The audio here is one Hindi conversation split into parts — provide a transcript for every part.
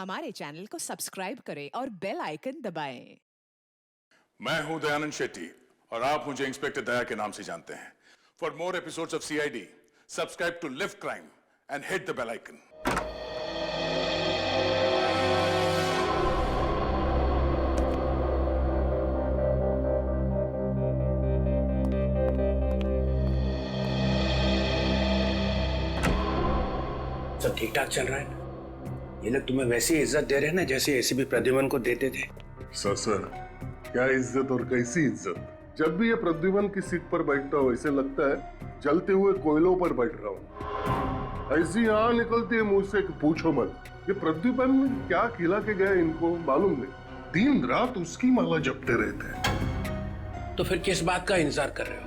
हमारे चैनल को सब्सक्राइब करें और बेल आइकन दबाएं। मैं हूं दयानंद शेट्टी और आप मुझे इंस्पेक्टर दया के नाम से जानते हैं। For more episodes of CID, subscribe to live crime and hit the bell icon. सब ठीक ठाक चल रहा है ना? ये लोग तुम्हें वैसी इज्जत दे रहे हैं ना जैसे एसीपी प्रद्युमन को देते थे। सर क्या इज्जत और कैसी इज्जत। जब भी ये प्रद्युमन की सीट पर बैठता हूँ ऐसे लगता है जलते हुए कोयलों पर बैठ रहा हूँ। ऐसी यहाँ निकलती है मुंह से कि पूछो मत। ये प्रद्युमन क्या खिला के गया इनको मालूम नहीं। दिन रात उसकी माला जपते रहते हैं। तो फिर किस बात का इंतजार कर रहे हो?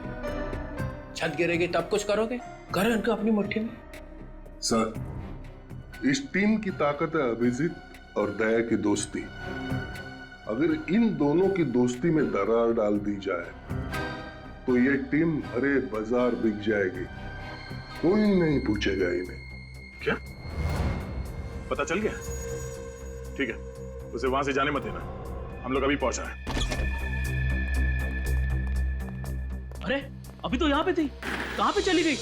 छत गिरेगी तब कुछ करोगे? करो इनको अपनी मुट्ठी में। सर, इस टीम की ताकत है अभिजीत और दया की दोस्ती। अगर इन दोनों की दोस्ती में दरार डाल दी जाए तो ये टीम हरे बाजार बिक जाएगी। कोई नहीं पूछेगा इन्हें। क्या पता चल गया? ठीक है, उसे वहां से जाने मत देना, हम लोग अभी पहुंच रहे हैं। अरे अभी तो यहाँ पे थी, कहाँ पे चली गई?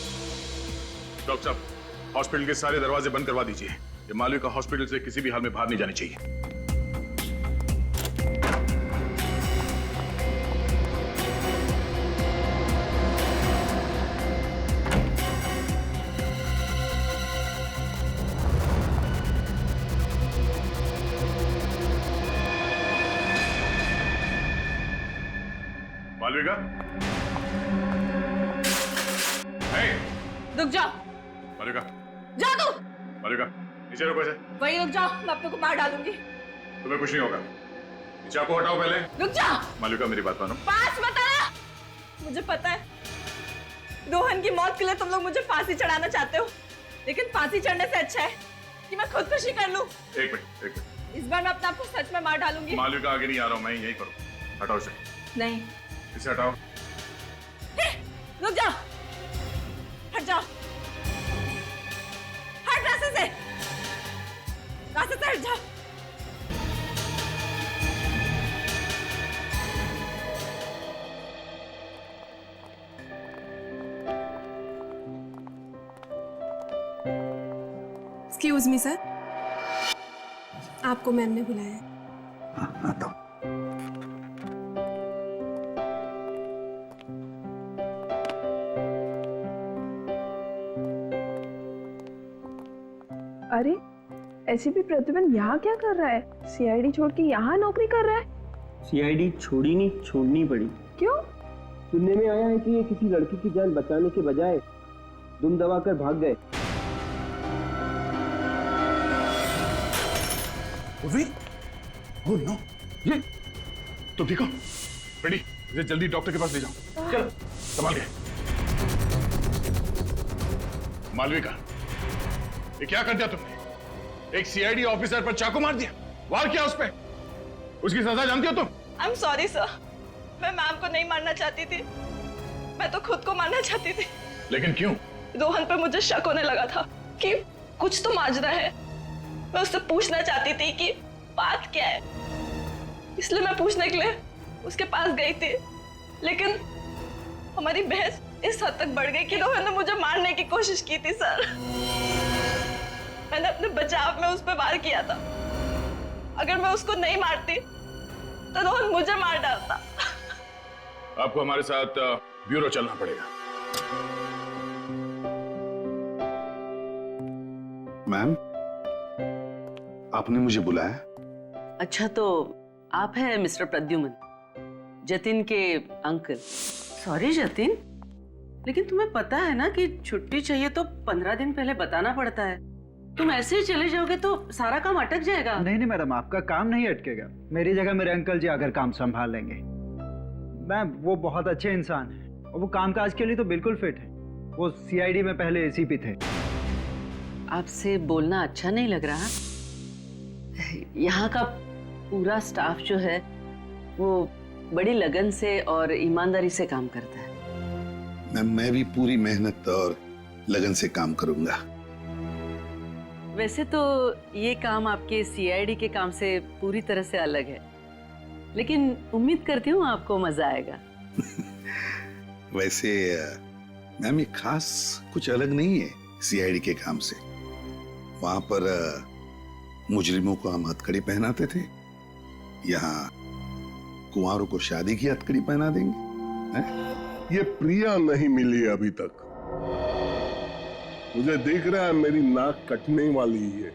डॉक्टर साहब, हॉस्पिटल के सारे दरवाजे बंद करवा दीजिए। ये मालविका हॉस्पिटल से किसी भी हाल में बाहर नहीं जानी चाहिए। मालविका, रुक जाओ। मालविका, जा तू। मालविका, नीचे रुको। ऐसे वही रुक जाओ, मैं अपने को मार डालूंगी। तुम्हें कुछ नहीं होगा। नीचे आपको हटाओ पहले। रुक जाओ। मालविका, मेरी बात मानो। पास मत आना। मुझे पता है रोहन की मौत के लिए तुम लोग मुझे फांसी चढ़ाना चाहते हो, लेकिन फांसी चढ़ने से अच्छा है कि मैं खुदकुशी कर लूं। एक मिनट। इस बार मैं अपने आप को सच में मार डालूंगी। मालविका, आगे नहीं आ रहा हूं मैं, यही करो। हटाओ इसे। नहीं, इसे हटाओ। रुक जाओ। हट जाओ। हट रास्ते से। रास्ते से हट जाओ। एक्सक्यूज मी सर, आपको मैम ने बुलाया है। आता हूं। अरे एसीपी प्रद्युमन यहाँ क्या कर रहा है? सीआईडी छोड़ के यहाँ नौकरी कर रहा है? सीआईडी छोड़ी नहीं, छोड़नी पड़ी। क्यों? सुनने में आया है कि ये किसी लड़की की जान बचाने के बजाय दुम दबाकर भाग गए। ओह नो, ये तुम ठीक हो? बेटी, इसे जल्दी डॉक्टर के पास ले जाओ। चलो, संभाल के। मालविका, ये क्या कर दिया तुमने? एक सीआईडी ऑफिसर पर चाकू मार दिया, वार किया उस पे। उसकी सजा जानती हो तुम? आई एम सॉरी सर, मैं मैम को नहीं मारना चाहती थी, मैं तो खुद को मारना चाहती थी। लेकिन क्यों? रोहन पर मुझे शक होने लगा था कि कुछ तो माजरा है। मैं उससे पूछना चाहती थी कि बात क्या है, इसलिए मैं पूछने के लिए उसके पास गई थी। लेकिन हमारी बहस इस हद तक बढ़ गई कि रोहन ने मुझे मारने की कोशिश की थी सर। मैंने अपने बचाव में उस पर वार किया था। अगर मैं उसको नहीं मारती तो रोहन मुझे मार डालता। आपको हमारे साथ ब्यूरो चलना पड़ेगा। मैम, आपने मुझे बुलाया? अच्छा, तो आप हैं मिस्टर प्रद्युमन, जतिन के अंकल। सॉरी जतिन, लेकिन तुम्हें पता है ना कि छुट्टी चाहिए तो 15 दिन पहले बताना पड़ता है। तुम ऐसे ही चले जाओगे तो सारा काम अटक जाएगा। नहीं मैडम, आपका काम नहीं अटकेगा। मेरी जगह मेरे अंकल जी आकर काम संभाल लेंगे। मैम, वो बहुत अच्छे इंसान हैं और वो कामकाज के लिए तो बिल्कुल फिट है। वो सीआईडी में पहले एसीपी थे। आपसे बोलना अच्छा नहीं लग रहा? यहाँ का पूरा स्टाफ जो है वो बड़ी लगन से और ईमानदारी से काम करता है। मैं भी पूरी मेहनत और लगन से काम करूंगा। वैसे तो ये काम आपके सीआईडी के काम से पूरी तरह से अलग है, लेकिन उम्मीद करती हूँ आपको मजा आएगा। वैसे मैम ये खास कुछ अलग नहीं है सीआईडी के काम से। वहां पर मुजरिमों को हम हथकड़ी पहनाते थे, यहाँ कुंवारों को शादी की हथकड़ी पहना देंगे है? ये प्रिया नहीं मिली अभी तक। मुझे दिख रहा है मेरी नाक कटने वाली है।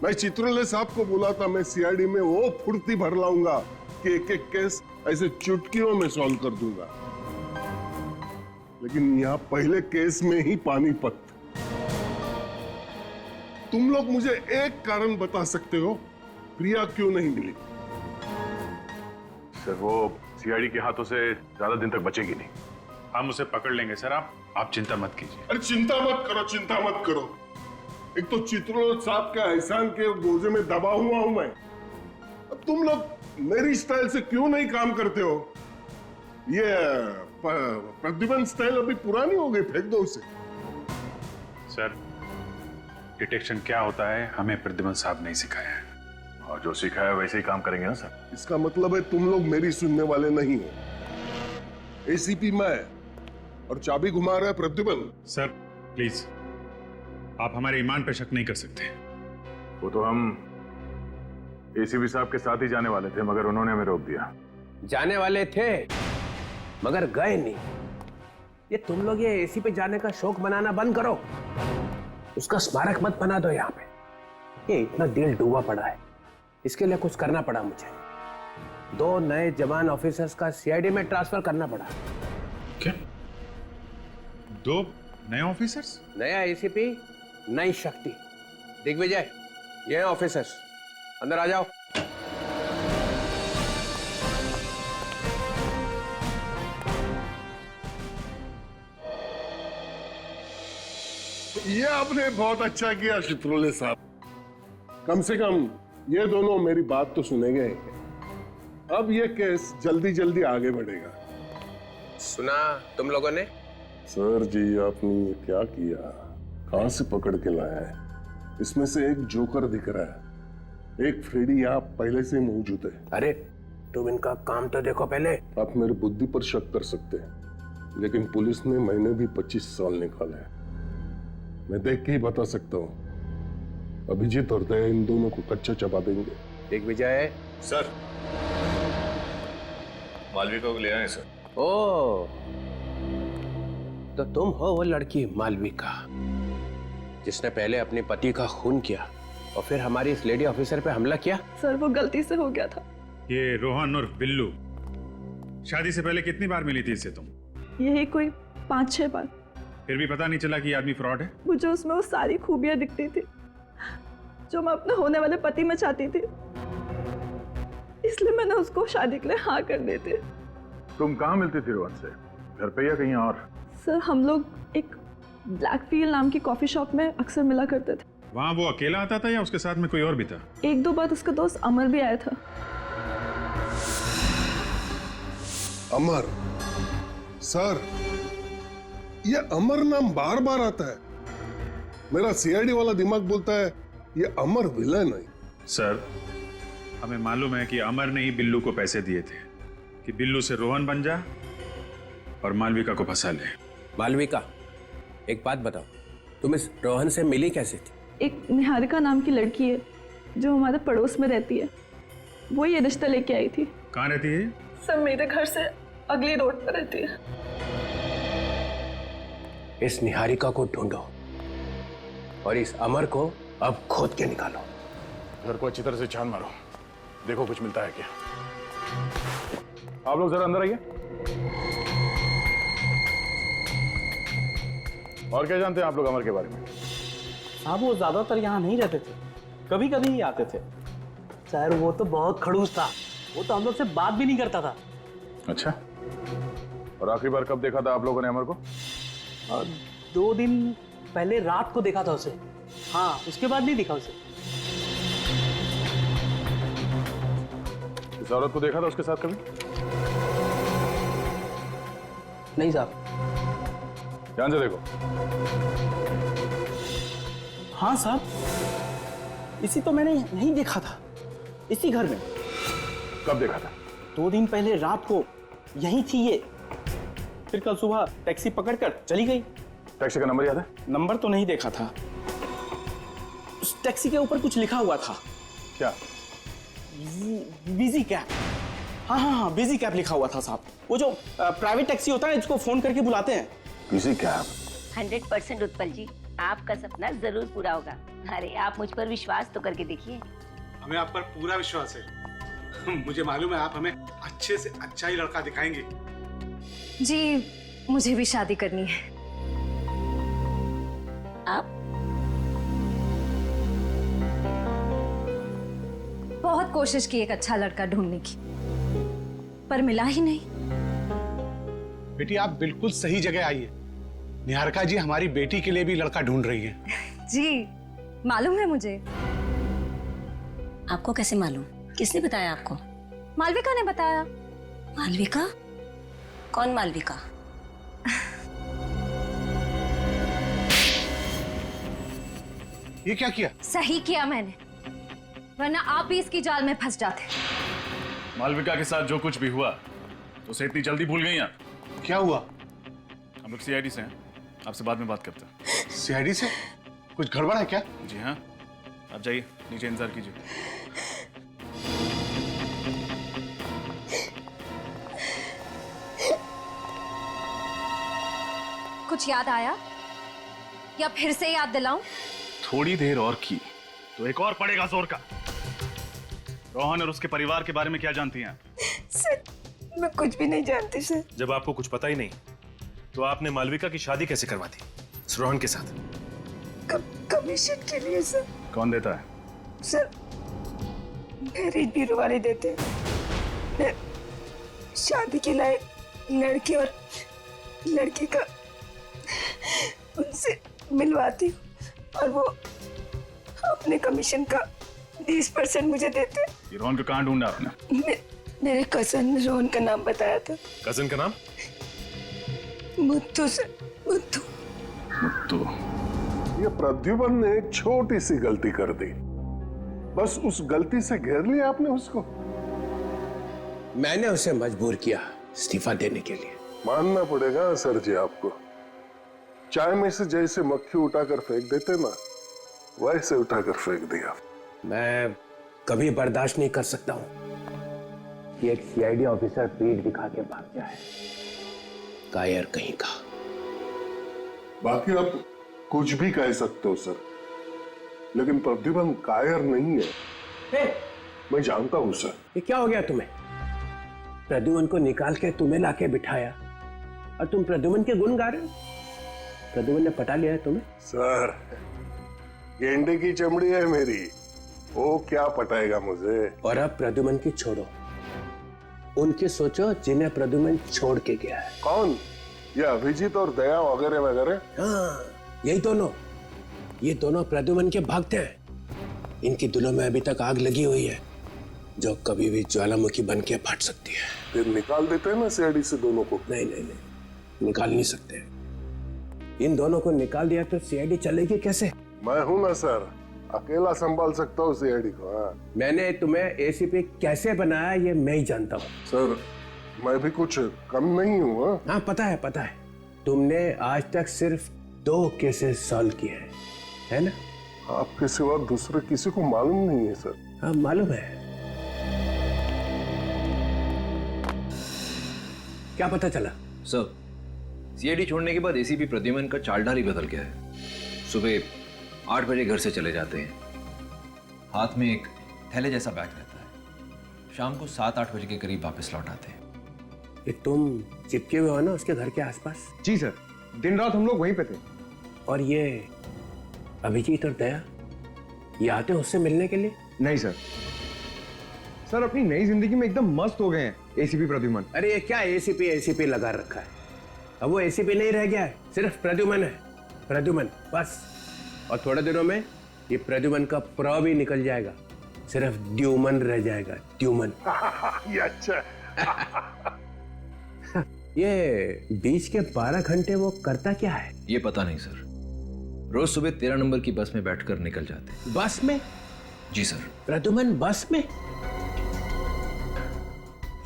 मैं चित्रोले साहब को बोला था मैं सीआईडी में वो फुर्ती भर लाऊंगा कि एक एक केस ऐसे चुटकियों में सॉल्व कर दूंगा, लेकिन यहाँ पहले केस में ही पानीपत। तुम लोग मुझे एक कारण बता सकते हो प्रिया क्यों नहीं मिली? सर वो सीआईडी के हाथों से ज्यादा दिन तक बचेगी नहीं। हम उसे पकड़ लेंगे सर, आप चिंता मत कीजिए। अरे चिंता मत करो, चिंता मत करो। एक तो चित्रोल साहब के एहसान के गोजे में दबा हुआ हूं मैं। अब तुम लोग मेरी स्टाइल से क्यों नहीं काम करते हो? ये प्रद्युमन स्टाइल अभी पुरानी हो गई, फेंक दो उसे। सर डिटेक्शन क्या होता है हमें प्रद्युमन साहब नहीं सिखाया है, और जो सिखाया वैसे ही काम करेंगे ना सर। इसका मतलब है तुम लोग मेरी सुनने वाले नहीं हो। एसीपी मैं और चाबी घुमा रहा है प्रद्युमन। सर प्लीज, आप हमारे ईमान पे शक नहीं कर सकते। वो तो हम एसीपी साहब के साथ ही जाने वाले थे, मगर उन्होंने हमें रोक दिया। जाने वाले थे मगर गए नहीं। ये तुम लोग ये एसी पे जाने का शौक मनाना बंद करो, उसका स्मारक मत बना दो यहाँ पे। ये इतना दिल डूबा पड़ा है, इसके लिए कुछ करना पड़ा मुझे। 2 नए जवान ऑफिसर्स का सीआईडी में ट्रांसफर करना पड़ा। क्या 2 नए ऑफिसर्स? नया एसीपी, नई शक्ति। दिग्विजय, ये हैं ऑफिसर्स, अंदर आ जाओ। ये आपने बहुत अच्छा किया चित्रोले साहब। कम से कम ये दोनों मेरी बात तो सुनेंगे। अब ये केस जल्दी जल्दी आगे बढ़ेगा। सुना तुम लोगों ने? सर जी आपने ये क्या किया? कहां से पकड़ के लाया है? इसमें से एक जोकर दिख रहा है, एक फ्रेडी यहाँ पहले से मौजूद है। अरे तुम इनका काम तो देखो पहले। आप मेरी बुद्धि पर शक कर सकते हैं, लेकिन पुलिस ने मैंने भी 25 साल निकाले हैं। मैं देख के ही बता सकता हूँ। अभिजीत और दया इन दोनों को कच्चा चबा देंगे। दिग्विजय सर, मालविका को ले आए सर। ओ, तो तुम हो वो लड़की मालविका जिसने पहले अपने पति का खून किया और फिर हमारी इस लेडी ऑफिसर पे हमला किया? सर वो गलती से हो गया था। ये रोहन और बिल्लू शादी से पहले कितनी बार मिली थी इससे तुम? यही कोई 5-6 बार। फिर भी पता नहीं चला कि ये आदमी फ्रॉड है? मुझे उसमें वो सारी खूबियां दिखती थी जो मैं अपने होने वाले पति में चाहती थी, इसलिए मैंने उसको शादी के लिए हाँ कर दी थी। तुम कहाँ मिलती थी रोहन से, घर पे या कहीं और? सर हम लोग एक ब्लैकफील्ड नाम की कॉफी शॉप में अक्सर मिला करते थे। वहाँ वो अकेला आता था या उसके साथ में कोई और भी था? 1-2 बार उसका दोस्त अमर भी आया था। अमर? सर ये अमर नाम बार बार आता है। मेरा सीआईडी वाला दिमाग बोलता है ये अमर विलन है। सर हमें मालूम है कि अमर ने ही बिल्लू को पैसे दिए थे कि बिल्लू से रोहन बन जा और मालविका को फंसा ले। मालविका, एक बात बताओ, तुम इस रोहन से मिली कैसे थी? एक निहारिका नाम की लड़की है जो हमारे पड़ोस में रहती है, वो ये रिश्ता लेके आई थी। कहाँ रहती है? सर मेरे घर से अगली रोड पर रहती है। इस निहारिका को ढूंढो और इस अमर को अब खोद के निकालो। घर को अच्छी तरह से छान मारो, देखो कुछ मिलता है क्या। आप लोग जरा अंदर आइए। और क्या जानते हैं आप लोग अमर के बारे में? साहब वो ज्यादातर यहाँ नहीं रहते थे, कभी कभी ही आते थे। सर वो तो बहुत खड़ूस था, वो तो हम लोग से बात भी नहीं करता था। अच्छा, और आखिरी बार कब देखा था आप लोगों ने अमर को? 2 दिन पहले रात को देखा था उसे। हाँ, उसके बाद नहीं दिखा उसे। इस औरत को देखा था उसके साथ कभी? नहीं साहब। ध्यान से देखो। हाँ साहब, इसी तो मैंने नहीं देखा था, इसी घर में। कब देखा था? 2 दिन पहले रात को यहीं थी ये, फिर कल सुबह टैक्सी पकड़कर चली गई। टैक्सी का नंबर याद है? नंबर तो नहीं देखा था, उस टैक्सी के ऊपर कुछ लिखा हुआ था। क्या? Busy cab. हाँ हाँ हाँ, बिजी कैब लिखा हुआ था साहब। वो जो प्राइवेट टैक्सी होता है जिसको फोन करके बुलाते हैं। Busy cab? 100% उत्पल जी, आपका सपना जरूर पूरा होगा। अरे आप मुझ पर विश्वास तो करके देखिए। हमें आप पर पूरा विश्वास है। मुझे मालूम है आप हमें अच्छे से अच्छा ही लड़का दिखाएंगे। जी, मुझे भी शादी करनी है। आप? बहुत कोशिश की एक अच्छा लड़का ढूंढने की, पर मिला ही नहीं। बेटी आप बिल्कुल सही जगह आई है। निहारिका जी हमारी बेटी के लिए भी लड़का ढूंढ रही है। जी, मालूम है मुझे। आपको कैसे मालूम? किसने बताया आपको? मालविका ने बताया। मालविका? कौन मालविका? ये क्या किया? सही किया मैंने, वरना आप भी इसकी जाल में फंस जाते। मालविका के साथ जो कुछ भी हुआ उसे इतनी जल्दी भूल गई आप? क्या हुआ? हम लोग सीआईडी से हैं, आपसे बाद में बात करते हैं। सीआईडी से? कुछ गड़बड़ है क्या? जी हाँ, आप जाइए, नीचे इंतजार कीजिए। कुछ याद आया या फिर से याद दिलाऊं? थोड़ी देर और की तो एक और पड़ेगा जोर का। रोहन और उसके परिवार के बारे में क्या जानती हैं आप? सर, मैं कुछ भी नहीं जानती सर। जब आपको कुछ पता ही नहीं तो आपने मालविका की शादी कैसे करवा दी रोहन के साथ? कमीशन के लिए सर। कौन देता है? सर, मैरिज ब्यूरो वाले देते हैं। मैं शादी के लायक लड़के और लड़की का उनसे मिलवाती हूँ और वो अपने कमीशन का 20% मुझे देते। ये रोहन को कहाँ ढूंढा आपने? मेरे कजन ने रोहन का नाम बताया था। कजन का नाम? मुत्तू सर, मुत्तू। मुत्तू? ये प्रद्युमन ने एक छोटी सी गलती कर दी, बस उस गलती से घेर लिया आपने उसको। मैंने उसे मजबूर किया इस्तीफा देने के लिए। मानना पड़ेगा सर जी आपको, चाय में से जैसे मक्खी उठाकर फेंक देते ना, वैसे उठाकर फेंक दिया। मैं कभी बर्दाश्त नहीं कर सकता हूं कि एक सीआईडी ऑफिसर पीठ दिखा के भाग जाए। कायर कहीं का। बाकी आप कुछ भी कह सकते हो सर, लेकिन प्रद्युमन कायर नहीं है। मैं जानता हूं सर। ये क्या हो गया तुम्हें? प्रद्युमन को निकाल के तुम्हें लाके बिठाया और तुम प्रद्युमन के गुण गा रहे हो। प्रद्युमन ने पटा लिया है तुम्हें? सर, गेंडे की चमड़ी है मेरी, वो क्या पटाएगा मुझे। और अब प्रद्युमन की छोड़ो, उनकी सोचो जिन्हें प्रद्युमन छोड़ के गया है। कौन? ये अभिजीत और दया वगैरह वगैरह? हाँ, यही दोनों। ये दोनों प्रद्युमन के भक्त हैं। इनकी दिलों में अभी तक आग लगी हुई है जो कभी भी ज्वालामुखी बन के फट सकती है। फिर निकाल देते हैं ना सीआईडी से दोनों को। नहीं नहीं नहीं, निकाल नहीं सकते। इन दोनों को निकाल दिया तो सीआईडी चलेगी कैसे? मैं हूं ना सर, अकेला संभाल सकता हूँ सीआईडी को। हाँ। मैंने तुम्हें एसीपी कैसे बनाया ये मैं ही जानता हूँ। सर, मैं भी कुछ कम नहीं हूँ। हाँ पता है पता है। तुमने आज तक सिर्फ 2 केसेस सॉल्व किए हैं, है ना? आपके सिवा दूसरे किसी को मालूम नहीं है सर। हाँ मालूम है। क्या पता चला? सर, सीआईडी छोड़ने के बाद एसीपी प्रद्युमन का चालढाल ही बदल गया है। सुबह 8 बजे घर से चले जाते हैं, हाथ में एक थैले जैसा बैग रहता है। शाम को 7-8 बजे के करीब वापस लौट आते हैं। ये तुम चिपके हुए हो ना उसके घर के आसपास? जी सर, दिन रात हम लोग वहीं पे थे। और ये अभिजीत और दया, ये आते हैं उससे मिलने के लिए? नहीं सर, सर अपनी नई जिंदगी में एकदम मस्त हो गए हैं एसीपी प्रद्युमन। अरे ये क्या एसीपी लगा रखा है? अब वो एसीपी नहीं रह गया है, सिर्फ प्रद्युमन है। प्रद्युमन बस। और थोड़े दिनों में ये प्रद्युमन का प्र भी निकल जाएगा, सिर्फ द्युमन रह जाएगा। द्युमन। ये अच्छा। ये बीच के 12 घंटे वो करता क्या है? ये पता नहीं सर, रोज सुबह 13 नंबर की बस में बैठकर निकल जाते। बस में? जी सर। प्रद्युमन बस में?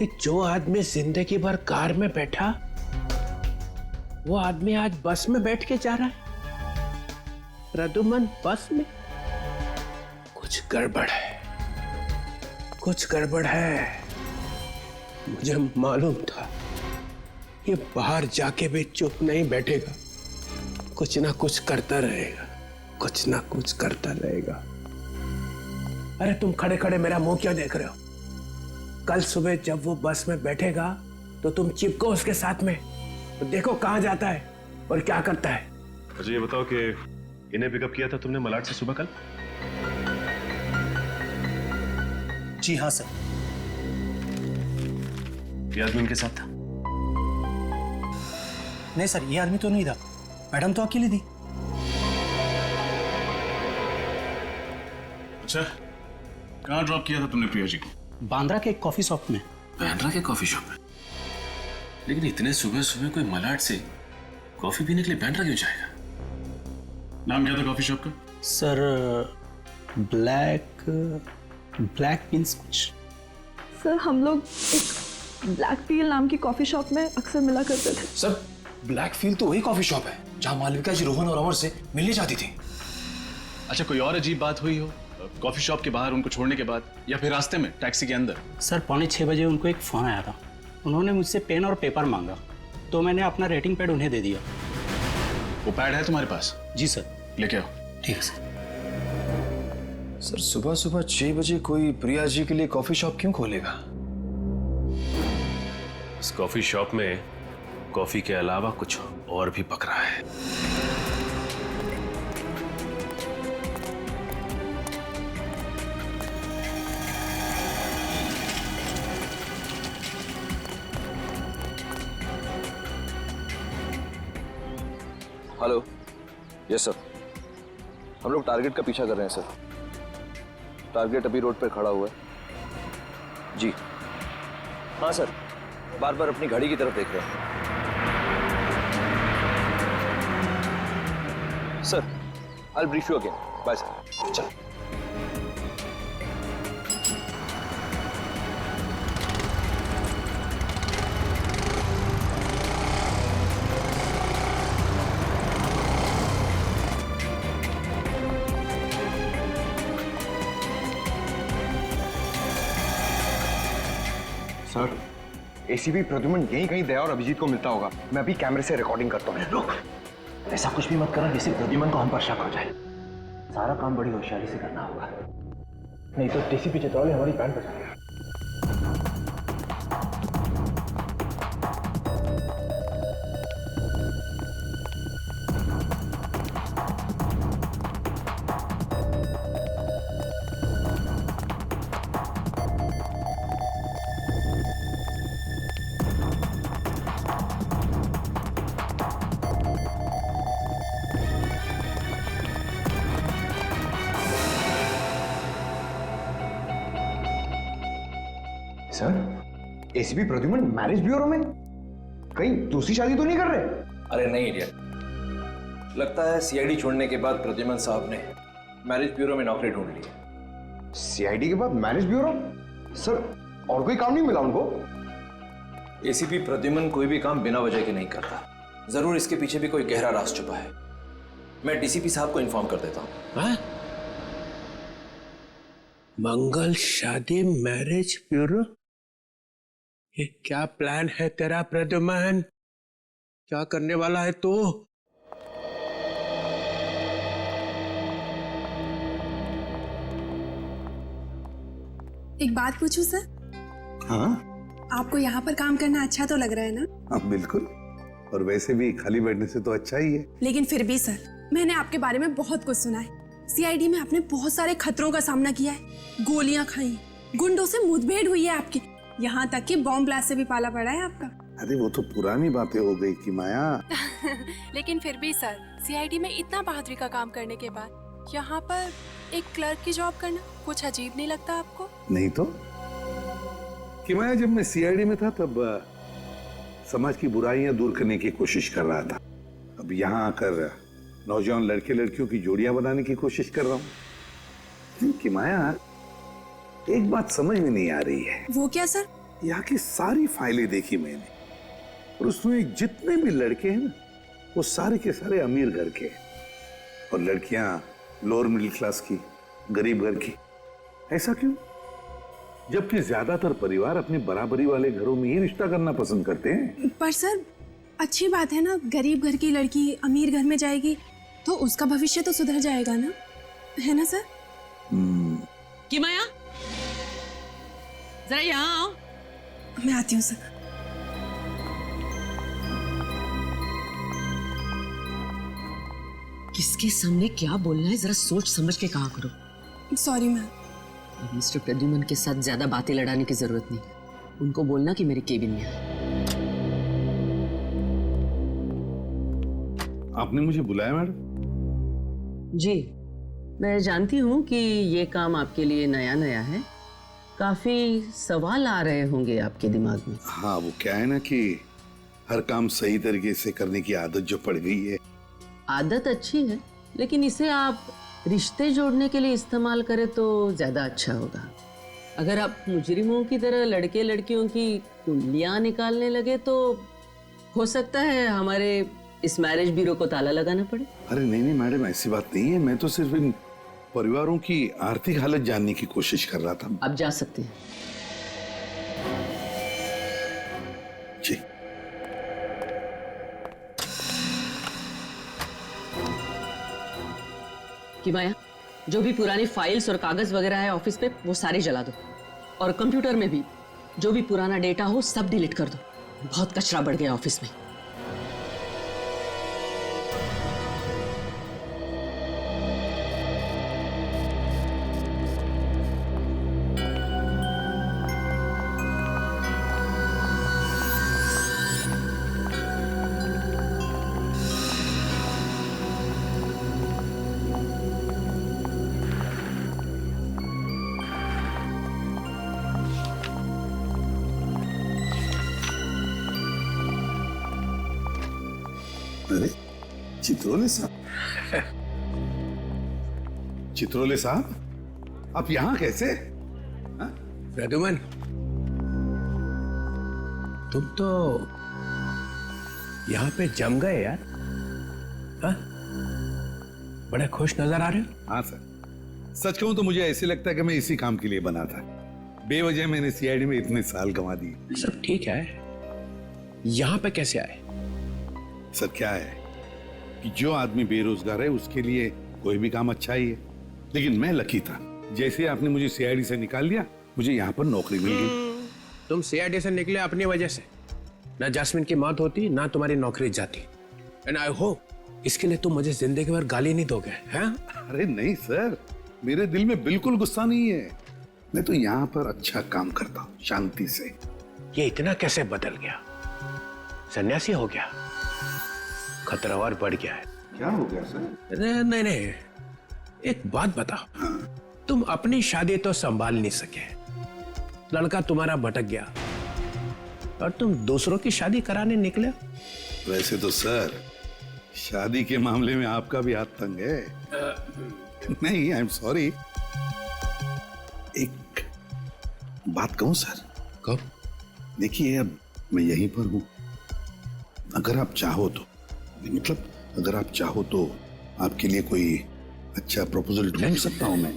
ये जो आदमी जिंदगी भर कार में बैठा, वो आदमी आज बस में बैठ के जा रहा है। प्रद्युमन बस में? कुछ गड़बड़ है, कुछ गड़बड़ है। मुझे मालूम था ये बाहर जाके भी चुप नहीं बैठेगा, कुछ ना कुछ करता रहेगा, कुछ ना कुछ करता रहेगा। अरे तुम खड़े खड़े मेरा मुंह क्यों देख रहे हो? कल सुबह जब वो बस में बैठेगा तो तुम चिपको उसके साथ में, तो देखो कहां जाता है और क्या करता है। मुझे ये बताओ कि इन्हें पिकअप किया था तुमने मलाड से सुबह कल? जी हाँ सर। ये आदमी उनके साथ था? नहीं सर, ये आदमी तो नहीं था, मैडम तो अकेली थी। अच्छा, कहाँ ड्रॉप किया था तुमने प्रिया जी को? बांद्रा के एक कॉफी शॉप में। बांद्रा के कॉफी शॉप में? लेकिन इतने सुबह सुबह कोई मलाड से कॉफी पीने के लिए बांद्रा क्यों जाएगा? नाम क्या था कॉफी शॉप का? सर ब्लैक बीन्स कुछ। सर हम लोग एक ब्लैक फील नाम की कॉफी शॉप में अक्सर मिला करते थे। सर ब्लैक फील तो वही कॉफी शॉप है जहां मालविका जी रोहन और अमर से मिलने जाती थी। अच्छा, कोई और अजीब बात हुई हो कॉफी शॉप के बाहर उनको छोड़ने के बाद, या फिर रास्ते में टैक्सी के अंदर? सर 5:45 बजे उनको एक फोन आया था। उन्होंने मुझसे पेन और पेपर मांगा, तो मैंने अपना रेटिंग पैड उन्हें दे दिया। वो पैड है तुम्हारे पास? जी सर। लेके आओ। ठीक है सर। सर सुबह सुबह 6 बजे कोई प्रिया जी के लिए कॉफी शॉप क्यों खोलेगा? इस कॉफी शॉप में कॉफी के अलावा कुछ और भी पक रहा है। हेलो। यस सर, हम लोग टारगेट का पीछा कर रहे हैं सर। टारगेट अभी रोड पर खड़ा हुआ है। जी हाँ सर, बार बार अपनी घड़ी की तरफ देख रहे हैं। Sir I will brief you again. Bye sir. चल। सर एसीपी प्रद्युमन यहीं कहीं दया और अभिजीत को मिलता होगा। मैं अभी कैमरे से रिकॉर्डिंग करता हूँ। रुक, ऐसा कुछ भी मत करना जिससे प्रद्युमन को हम पर शक हो जाए। सारा काम बड़ी होशियारी से करना होगा, नहीं तो डीसीपी चित्रौली हमारी बैंड बजा देगा। Sir ACP Pradyuman marriage bureau में? कहीं दूसरी शादी तो नहीं कर रहे? अरे नहीं इडियट, लगता है सीआईडी छोड़ने के बाद प्रद्युमन साहब ने मैरिज ब्यूरो में नौकरी ढूंढ ली है। सीआईडी के बाद मैरिज ब्यूरो? सर और कोई काम नहीं मिला उनको? एसीपी प्रद्युमन कोई भी काम बिना वजह के नहीं करता, जरूर इसके पीछे भी कोई गहरा राज छुपा है। मैं डीसीपी साहब को इन्फॉर्म कर देता हूँ। मंगल शादी मैरिज ब्यूरो? ये क्या प्लान है तेरा प्रद्युमन? क्या करने वाला है तू? एक बात पूछूं सर? हाँ आपको यहाँ पर काम करना अच्छा तो लग रहा है ना? हाँ बिल्कुल, और वैसे भी खाली बैठने से तो अच्छा ही है। लेकिन फिर भी सर, मैंने आपके बारे में बहुत कुछ सुना है। सीआईडी में आपने बहुत सारे खतरों का सामना किया है, गोलियां खाई, गुंडों से मुठभेड़ हुई है आपकी, यहाँ तक कि बॉम्ब ब्लास्ट से भी पाला पड़ा है आपका। अरे वो तो पुरानी बातें हो गई कि माया। लेकिन फिर भी सर, सीआईडी में इतना बहादुरी का काम करने के बाद यहाँ पर एक क्लर्क की जॉब करना कुछ अजीब नहीं लगता आपको? नहीं तो कि माया, जब मैं सीआईडी में था तब समाज की बुराइयां दूर करने की कोशिश कर रहा था। अब यहाँ आकर नौजवान लड़के लड़कियों की जोड़ियां बनाने की कोशिश कर रहा हूं। कि माया, एक बात समझ में नहीं आ रही है। वो क्या सर? यहाँ की सारी फाइलें देखी मैंने, और उसमें जितने भी लड़के हैं ना, वो सारे के सारे अमीर घर के, और लड़कियां लोअर मिडिल क्लास की, गरीब घर की। ऐसा क्यों? जबकि ज्यादातर परिवार अपने बराबरी वाले घरों में ही रिश्ता करना पसंद करते हैं। पर सर, अच्छी बात है ना, गरीब घर की लड़की अमीर घर में जाएगी तो उसका भविष्य तो सुधर जाएगा ना, है ना सर? कि माया, जरा यहाँ आओ। मैं आती हूँ सर। किसके सामने क्या बोलना है, जरा सोच समझ के कहा करो। Sorry ma'am. मिस्टर प्रद्युमन के साथ ज्यादा बातें लड़ाने की जरूरत नहीं। उनको बोलना कि मेरे केबिन में है। आपने मुझे बुलाया मैडम? जी, मैं जानती हूँ कि ये काम आपके लिए नया नया है। काफी सवाल आ रहे होंगे आपके दिमाग में। हाँ, वो क्या है ना कि हर काम सही तरीके से करने की आदत जो पड़ गई है। आदत अच्छी है, लेकिन इसे आप रिश्ते जोड़ने के लिए इस्तेमाल करें तो ज्यादा अच्छा होगा। अगर आप मुजरिमों की तरह लड़के लड़कियों की कुंडलियां निकालने लगे तो हो सकता है हमारे इस मैरिज ब्यूरो को ताला लगाना पड़े। अरे नहीं नहीं मैडम, ऐसी बात नहीं है। मैं तो सिर्फ इन परिवारों की आर्थिक हालत जानने की कोशिश कर रहा था। आप जा सकते हैं। जी। कि माया, जो भी पुरानी फाइल्स और कागज वगैरह है ऑफिस पे, वो सारे जला दो, और कंप्यूटर में भी जो भी पुराना डेटा हो सब डिलीट कर दो। बहुत कचरा बढ़ गया ऑफिस में। अरे चित्रोले साहब, चित्रोले साहब, आप यहाँ कैसे? प्रद्युमन, तुम तो यहाँ पे जम गए यार। हाँ? बड़े खुश नजर आ रहे हो। हाँ सर, सच कहूं तो मुझे ऐसे लगता है कि मैं इसी काम के लिए बना था। बेवजह मैंने सीआईडी में इतने साल गंवा दिए। सब ठीक है, यहाँ पे कैसे आए? सर क्या है कि जो आदमी बेरोजगार है उसके लिए कोई भी काम अच्छा ही है, लेकिन मैं लकी था। जैसे आपने मुझे सीआईडी से निकाल दिया, मुझे यहाँ पर नौकरी मिल गई। तुम सीआईडी से निकले अपनी वजह से। ना जैस्मिन की मौत होती, ना तुम्हारी नौकरी जाती। एंड आई होप इसके लिए तुम मुझे जिंदगी भर गाली नहीं दोगे, हैं? अरे नहीं सर, मेरे दिल में बिल्कुल गुस्सा नहीं है। मैं तो यहाँ पर अच्छा काम करता हूँ, शांति से। ये इतना कैसे बदल गया? सन्यासी हो गया? खतरा और बढ़ गया है। क्या हो गया सर? नहीं नहीं, एक बात बताओ। हाँ। तुम अपनी शादी तो संभाल नहीं सके, लड़का तुम्हारा भटक गया, और तुम दूसरों की शादी कराने निकले। वैसे तो सर, शादी के मामले में आपका भी हाथ तंग है। नहीं, आई एम सॉरी। एक बात कहूं सर? कहो। देखिए, अब मैं यहीं पर हूं। अगर आप चाहो तो, मतलब अगर आप चाहो तो आपके लिए कोई अच्छा प्रपोजल ढूंढ सकता हूं मैं।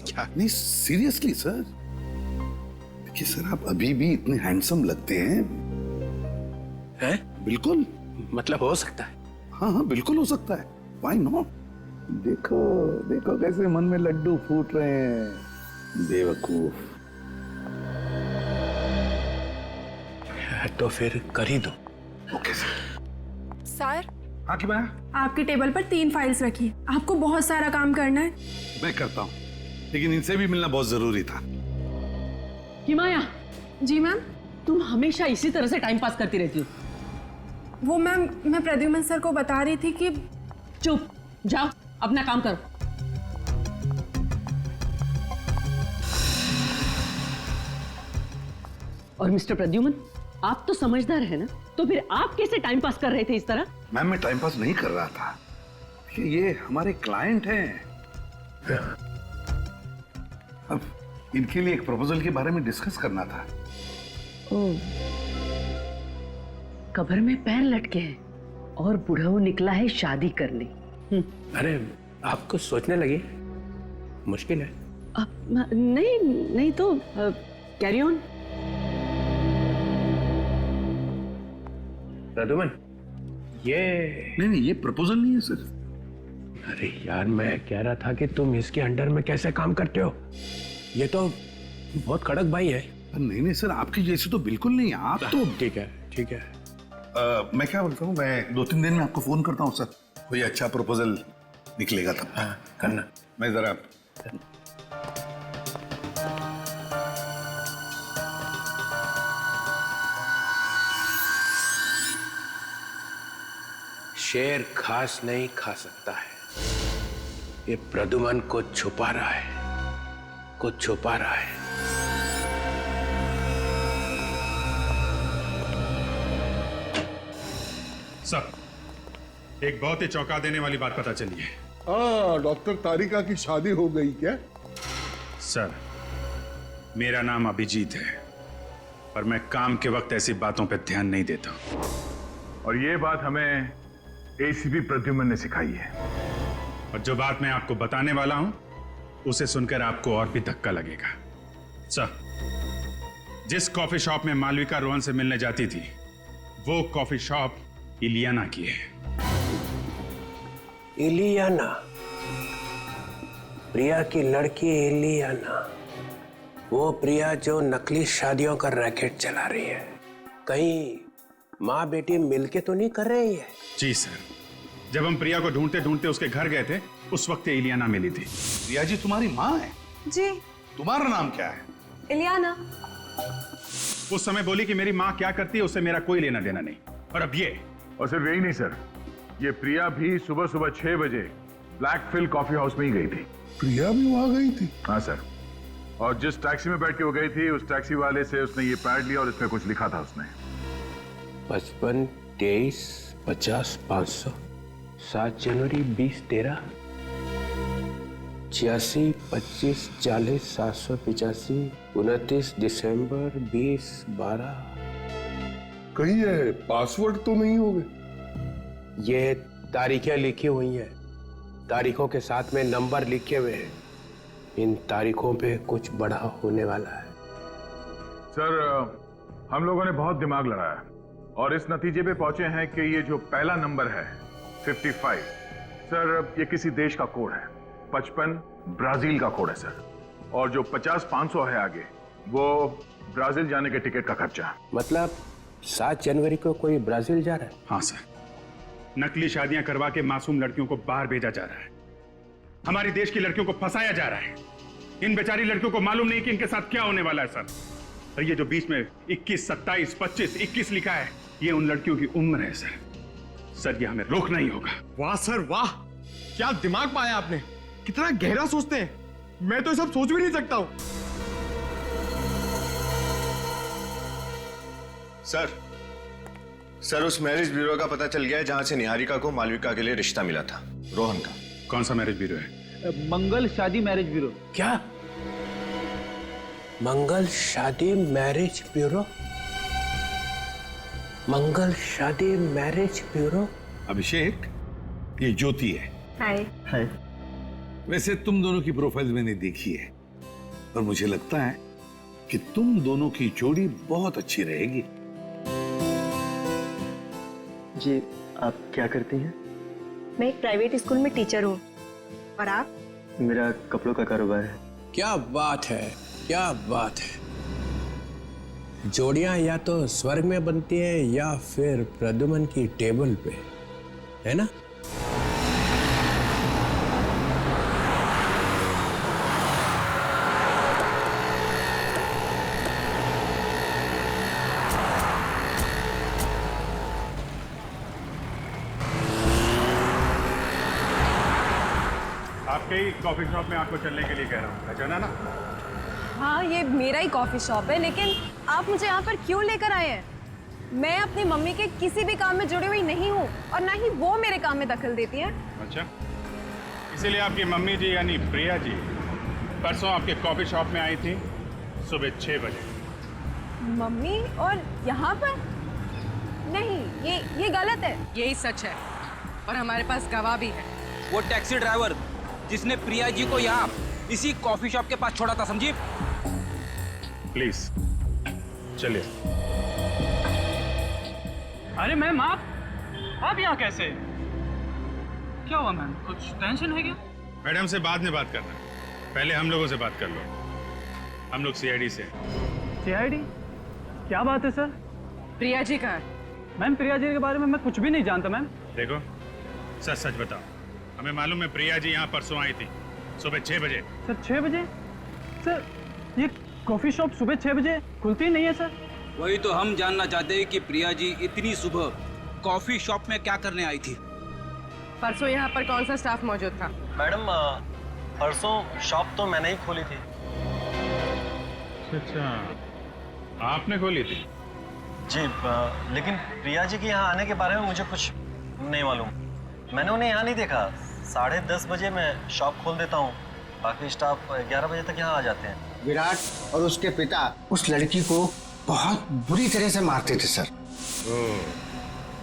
क्या? नहीं सीरियसली सर। देखिए सर, आप अभी भी इतने हैंडसम लगते हैं। हैं? बिल्कुल। मतलब हो सकता है? हाँ हाँ, बिल्कुल हो सकता है। Why not? देखो देखो कैसे मन में लड्डू फूट रहे हैं, बेवकूफ। तो फिर कर ही दो। Okay sir. सर, हाँ की माया? आपकी टेबल पर 3 फाइल्स रखी है, आपको बहुत सारा काम करना है। मैं करता हूँ, लेकिन इनसे भी मिलना बहुत जरूरी था। कि माया। जी मैम। तुम हमेशा इसी तरह से टाइम पास करती रहती हो। वो मैम, मैं प्रद्युमन सर को बता रही थी कि। चुप, जाओ अपना काम करो। और मिस्टर प्रद्युमन, आप तो समझदार है ना, तो फिर आप कैसे टाइम पास कर रहे थे इस तरह? मैम मैं टाइम पास नहीं कर रहा था, ये हमारे क्लाइंट हैं। अब इनके लिए एक प्रपोजल के बारे में डिस्कस करना था। कब्र में पैर लटके हैं और बुढ़ऊ निकला है शादी करने। अरे आपको सोचने लगी, मुश्किल है। नहीं नहीं तो कैरी ऑन। प्रद्युमन, ये नहीं ये प्रपोजल नहीं है सर। अरे यार, मैं कह रहा था कि तुम इसके अंडर में कैसे काम करते हो, ये तो बहुत कड़क भाई है। नहीं नहीं सर, आपकी जैसी तो बिल्कुल नहीं। आप तो ठीक है ठीक है। मैं क्या बोलता हूँ, मैं 2-3 दिन में आपको फोन करता हूँ सर, कोई अच्छा प्रपोजल निकलेगा तब। हाँ करना। मैं जरा शेर घास नहीं खा सकता है, ये प्रद्युमन को छुपा रहा है, कुछ छुपा रहा है। सर, एक बहुत ही चौंका देने वाली बात पता चली है। हाँ, डॉक्टर तारिका की शादी हो गई क्या? सर, मेरा नाम अभिजीत है और मैं काम के वक्त ऐसी बातों पर ध्यान नहीं देता, और ये बात हमें एसीपी प्रद्युमन ने सिखाई है। और जो बात मैं आपको बताने वाला हूं, उसे सुनकर आपको और भी धक्का लगेगा। सर, जिस कॉफी शॉप में मालविका रोहन से मिलने जाती थी, वो कॉफी शॉप इलियाना की है। इलियाना, प्रिया की लड़की इलियाना, वो प्रिया जो नकली शादियों का रैकेट चला रही है। कहीं माँ बेटी मिलके तो नहीं कर रही है? जी सर, जब हम प्रिया को ढूंढते ढूंढते उसके घर गए थे, उस वक्त इलियाना मिली थी। प्रिया जी तुम्हारी माँ है? जी। तुम्हारा नाम क्या है? इलियाना। उस समय बोली कि मेरी माँ क्या करती है उससे मेरा कोई लेना देना नहीं। और अब ये, और सिर्फ यही नहीं सर, ये प्रिया भी सुबह सुबह 6 बजे ब्लैक फिल कॉफी हाउस में ही गई थी। प्रिया भी वहां गई थी? हाँ सर, और जिस टैक्सी में बैठ के वो गई थी, उस टैक्सी वाले से उसने ये पैड लिया और इसमें कुछ लिखा था उसने। 55 23 50 500, 7 जनवरी 20 13, 86 25 40 785, 29 दिसंबर 20 12। कहीं ये पासवर्ड तो नहीं होंगे? ये तारीखें लिखी हुई हैं, तारीखों के साथ में नंबर लिखे हुए हैं। इन तारीखों पे कुछ बड़ा होने वाला है। सर, हम लोगों ने बहुत दिमाग लड़ाया और इस नतीजे पे पहुंचे हैं कि ये जो पहला नंबर है 55, सर ये किसी देश का कोड है। 55 ब्राजील का कोड है सर, और जो 50-500 है आगे, वो ब्राजील जाने के टिकट का खर्चा। मतलब 7 जनवरी को कोई ब्राजील जा रहा है? हाँ सर, नकली शादियां करवा के मासूम लड़कियों को बाहर भेजा जा रहा है। हमारे देश की लड़कियों को फंसाया जा रहा है। इन बेचारी लड़कियों को मालूम नहीं कि इनके साथ क्या होने वाला है सर। और ये जो बीच में 21, 27, 25, 21 लिखा है, ये उन लड़कियों की उम्र है सर। सर, ये हमें रोकना ही होगा। वाह सर वाह, क्या दिमाग पाया आपने, कितना गहरा सोचते हैं। मैं तो ये सब सोच भी नहीं सकता हूं। सर उस मैरिज ब्यूरो का पता चल गया है जहां से निहारिका को मालविका के लिए रिश्ता मिला था, रोहन का। कौन सा मैरिज ब्यूरो है? मंगल शादी मैरिज ब्यूरो। क्या? मंगल शादी मैरिज ब्यूरो? मंगल शादी मैरिज ब्यूरो? अभिषेक, ये ज्योति है। हाय। हाय। वैसे तुम दोनों की प्रोफाइल मैंने देखी है और मुझे लगता है कि तुम दोनों की जोड़ी बहुत अच्छी रहेगी। जी, आप क्या करती हैं? मैं एक प्राइवेट स्कूल में टीचर हूँ। और आप? मेरा कपड़ों का कारोबार है। क्या बात है, क्या बात है। जोड़ियां या तो स्वर्ग में बनती हैं या फिर प्रद्युमन की टेबल पे, है ना? आपके ही कॉफी शॉप में आपको चलने के लिए कह रहा हूँ, पहचाना ना? हाँ, ये मेरा ही कॉफी शॉप है, लेकिन आप मुझे यहाँ पर क्यों लेकर आए हैं? मैं अपनी मम्मी के किसी भी काम में जुड़ी हुई नहीं हूँ और ना ही वो मेरे काम में दखल देती है। अच्छा, इसीलिए आपकी मम्मी जी यानी प्रिया जी परसों आपके कॉफी शॉप में आई थी सुबह 6 बजे। मम्मी और यहाँ पर? नहीं, ये गलत है। यही सच है और हमारे पास गवाह भी है। वो टैक्सी ड्राइवर जिसने प्रिया जी को यहाँ इसी कॉफी शॉप के पास छोड़ा था, समझी? प्लीज चलिए। अरे मैम, आप यहाँ कैसे? क्या हुआ मैम, कुछ टेंशन है क्या? मैडम से बाद में बात करना, पहले हम लोगों से बात कर लो। हम लोग सीआईडी से। सीआईडी? क्या बात है सर? प्रिया जी का? मैम, प्रिया जी के बारे में मैं कुछ भी नहीं जानता मैम। देखो, सच सच बताओ। हमें मालूम है प्रिया जी यहाँ परसों आई थी सुबह 6 बजे। सर 6 बजे? सर ये कॉफी शॉप सुबह 6 बजे खुलती नहीं है सर। वही तो हम जानना चाहते हैं कि प्रिया जी इतनी सुबह कॉफी शॉप में क्या करने आई थी? परसों यहाँ पर कौन सा स्टाफ मौजूद था? मैडम, परसों शॉप तो मैंने ही खोली थी। अच्छा, आपने खोली थी? जी, लेकिन प्रिया जी के यहाँ आने के बारे में मुझे कुछ नहीं मालूम। मैंने उन्हें यहाँ नहीं देखा। 10:30 बजे मैं शॉप खोल देता हूँ, बाकी स्टाफ 11 बजे तक यहाँ आ जाते हैं। विराट और उसके पिता उस लड़की को बहुत बुरी तरह से मारते थे सर।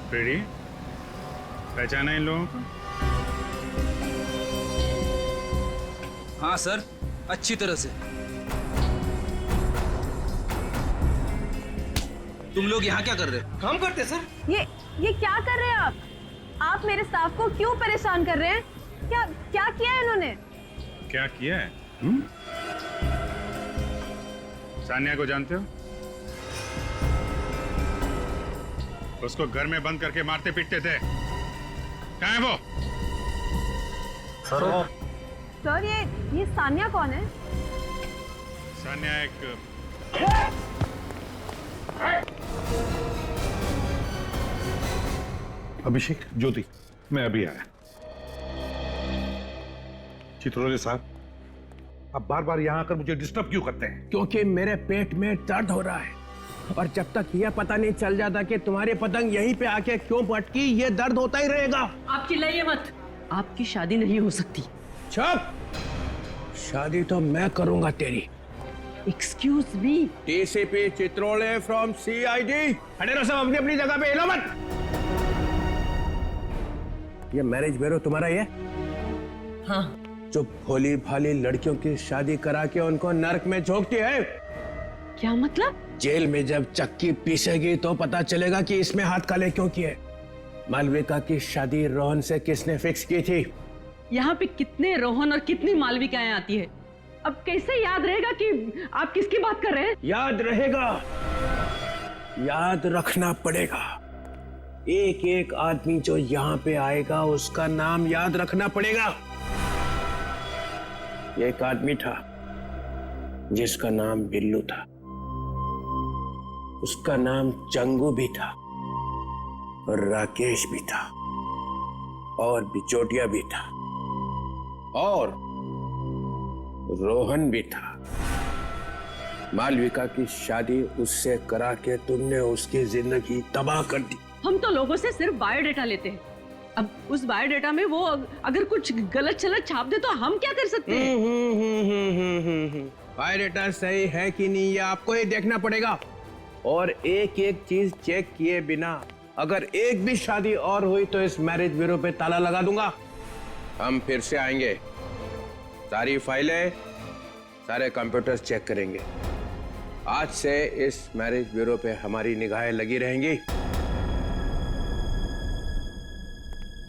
प्रीति, पहचाना इन लोगों को? हाँ सर, अच्छी तरह से। तुम लोग यहाँ क्या कर रहे हो? काम करते सर। ये क्या कर रहे हैं आप? आप मेरे स्टाफ को क्यों परेशान कर रहे हैं? क्या किया है इन्होंने? क्या किया है? सान्या को जानते हो? उसको घर में बंद करके मारते पीटते थे। कहाँ है वो? सर, ये सान्या कौन है? सान्या एक अभिषेक, ज्योति, मैं अभी आया। चित्रोले साहब, आप बार बार यहाँ आकर मुझे डिस्टर्ब क्यों करते हैं? क्योंकि मेरे पेट में दर्द हो रहा है और जब तक यह पता नहीं चल जाता कि तुम्हारी पतंग यहीं पे आके क्यों पटकी, ये दर्द होता ही रहेगा। आप चिल्लाइए मत, आपकी शादी नहीं हो सकती। चुप! शादी तो मैं करूंगा तेरी। Excuse me. DCP Chitrole from CID. खड़े रहो सब अपनी अपनी जगह पे, हिलो मत। ये मैरिज ब्यूरो तुम्हारा ही है? हाँ। जो भोली भाली लड़कियों की शादी करा के उनको नर्क में झोंकती है। क्या मतलब? जेल में जब चक्की पीसेगी तो पता चलेगा कि इसमें हाथ काले क्यों किए। मालविका की शादी रोहन से किसने फिक्स की थी? यहाँ पे कितने रोहन और कितनी मालविकाएं आती है, अब कैसे याद रहेगा कि आप किसकी बात कर रहे हैं? याद रहेगा, याद रखना पड़ेगा। एक एक आदमी जो यहाँ पे आएगा उसका नाम याद रखना पड़ेगा। एक आदमी था जिसका नाम बिल्लू था, उसका नाम चंगू भी था और राकेश भी था और बिचौटिया भी था और रोहन भी था। मालविका की शादी उससे करा के तुमने उसकी जिंदगी तबाह कर दी। हम तो लोगों से सिर्फ बायोडेटा लेते हैं, अब उस बायोडेटा में वो अगर कुछ गलत चलत छाप दे तो हम क्या कर सकते हैं? बायोडेटा सही है कि नहीं ये आपको ही देखना पड़ेगा और एक एक चीज चेक किए बिना अगर एक भी शादी और हुई तो इस मैरिज ब्यूरो पे ताला लगा दूंगा। हम फिर से आएंगे, सारी फाइलें, सारे कंप्यूटर्स चेक करेंगे। आज से इस मैरिज ब्यूरो पे हमारी निगाहें लगी रहेंगी।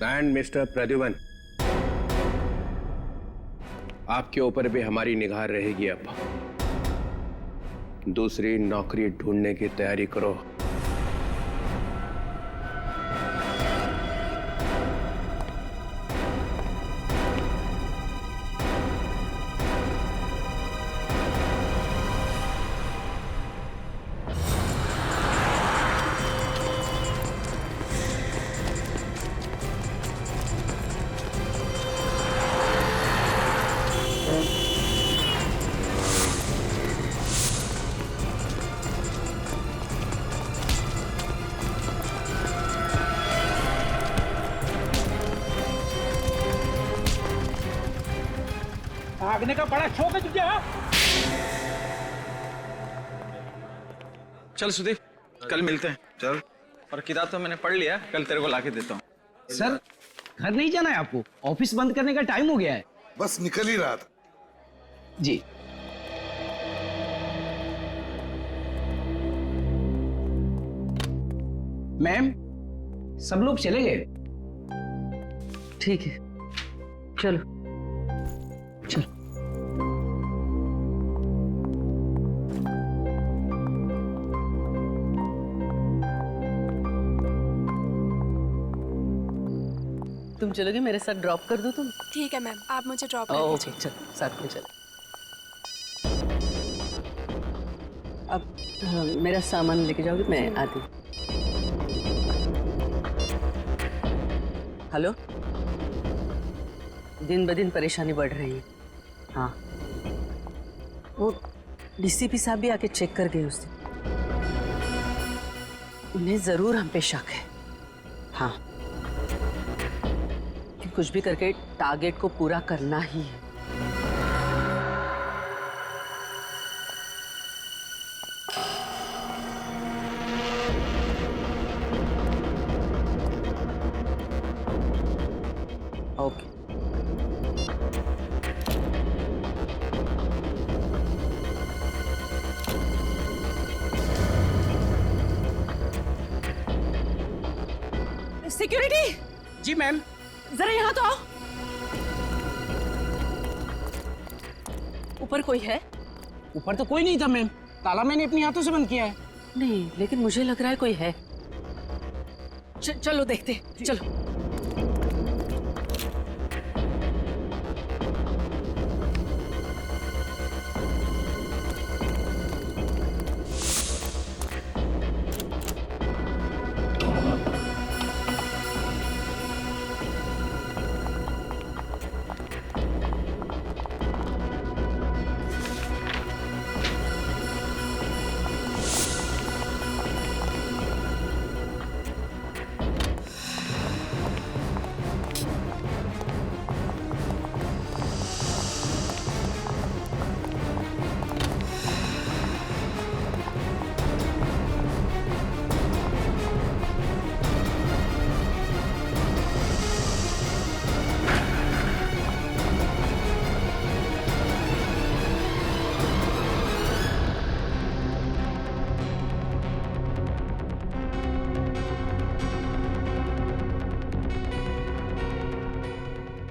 एंड मिस्टर प्रद्युमन, आपके ऊपर भी हमारी निगाह रहेगी। अब दूसरी नौकरी ढूंढने की तैयारी करो। भागने का बड़ा शौक है तुझे? हाँ? चल सुदीप, कल मिलते हैं। चल। और किताब तो मैंने पढ़ लिया, कल तेरे को लाके देता हूँ। सर, घर नहीं जाना है आपको? ऑफिस बंद करने का टाइम हो गया है। बस निकल ही रहा था। जी। मैम, सब लोग चले गए। ठीक है, चलो चलो। तुम चलोगे मेरे साथ? ड्रॉप कर दो तुम? ठीक है मैम, आप मुझे ड्रॉप कर ओके, दीजिए। चलो साथ में चलो। अब मेरा सामान लेके जाओगे? मैं आती हूँ। हेलो, दिन ब दिन परेशानी बढ़ रही है। हाँ, वो डीसीपी साहब भी आके चेक कर गए उस दिन। उन्हें जरूर हम पे शक है। हाँ, कि कुछ भी करके टारगेट को पूरा करना ही है। ओके। सिक्योरिटी! जी मैम। जरा यहाँ तो आओ। ऊपर कोई है? ऊपर तो कोई नहीं था मैम, ताला मैंने अपने हाथों से बंद किया है। नहीं, लेकिन मुझे लग रहा है कोई है। चलो देखते, चलो।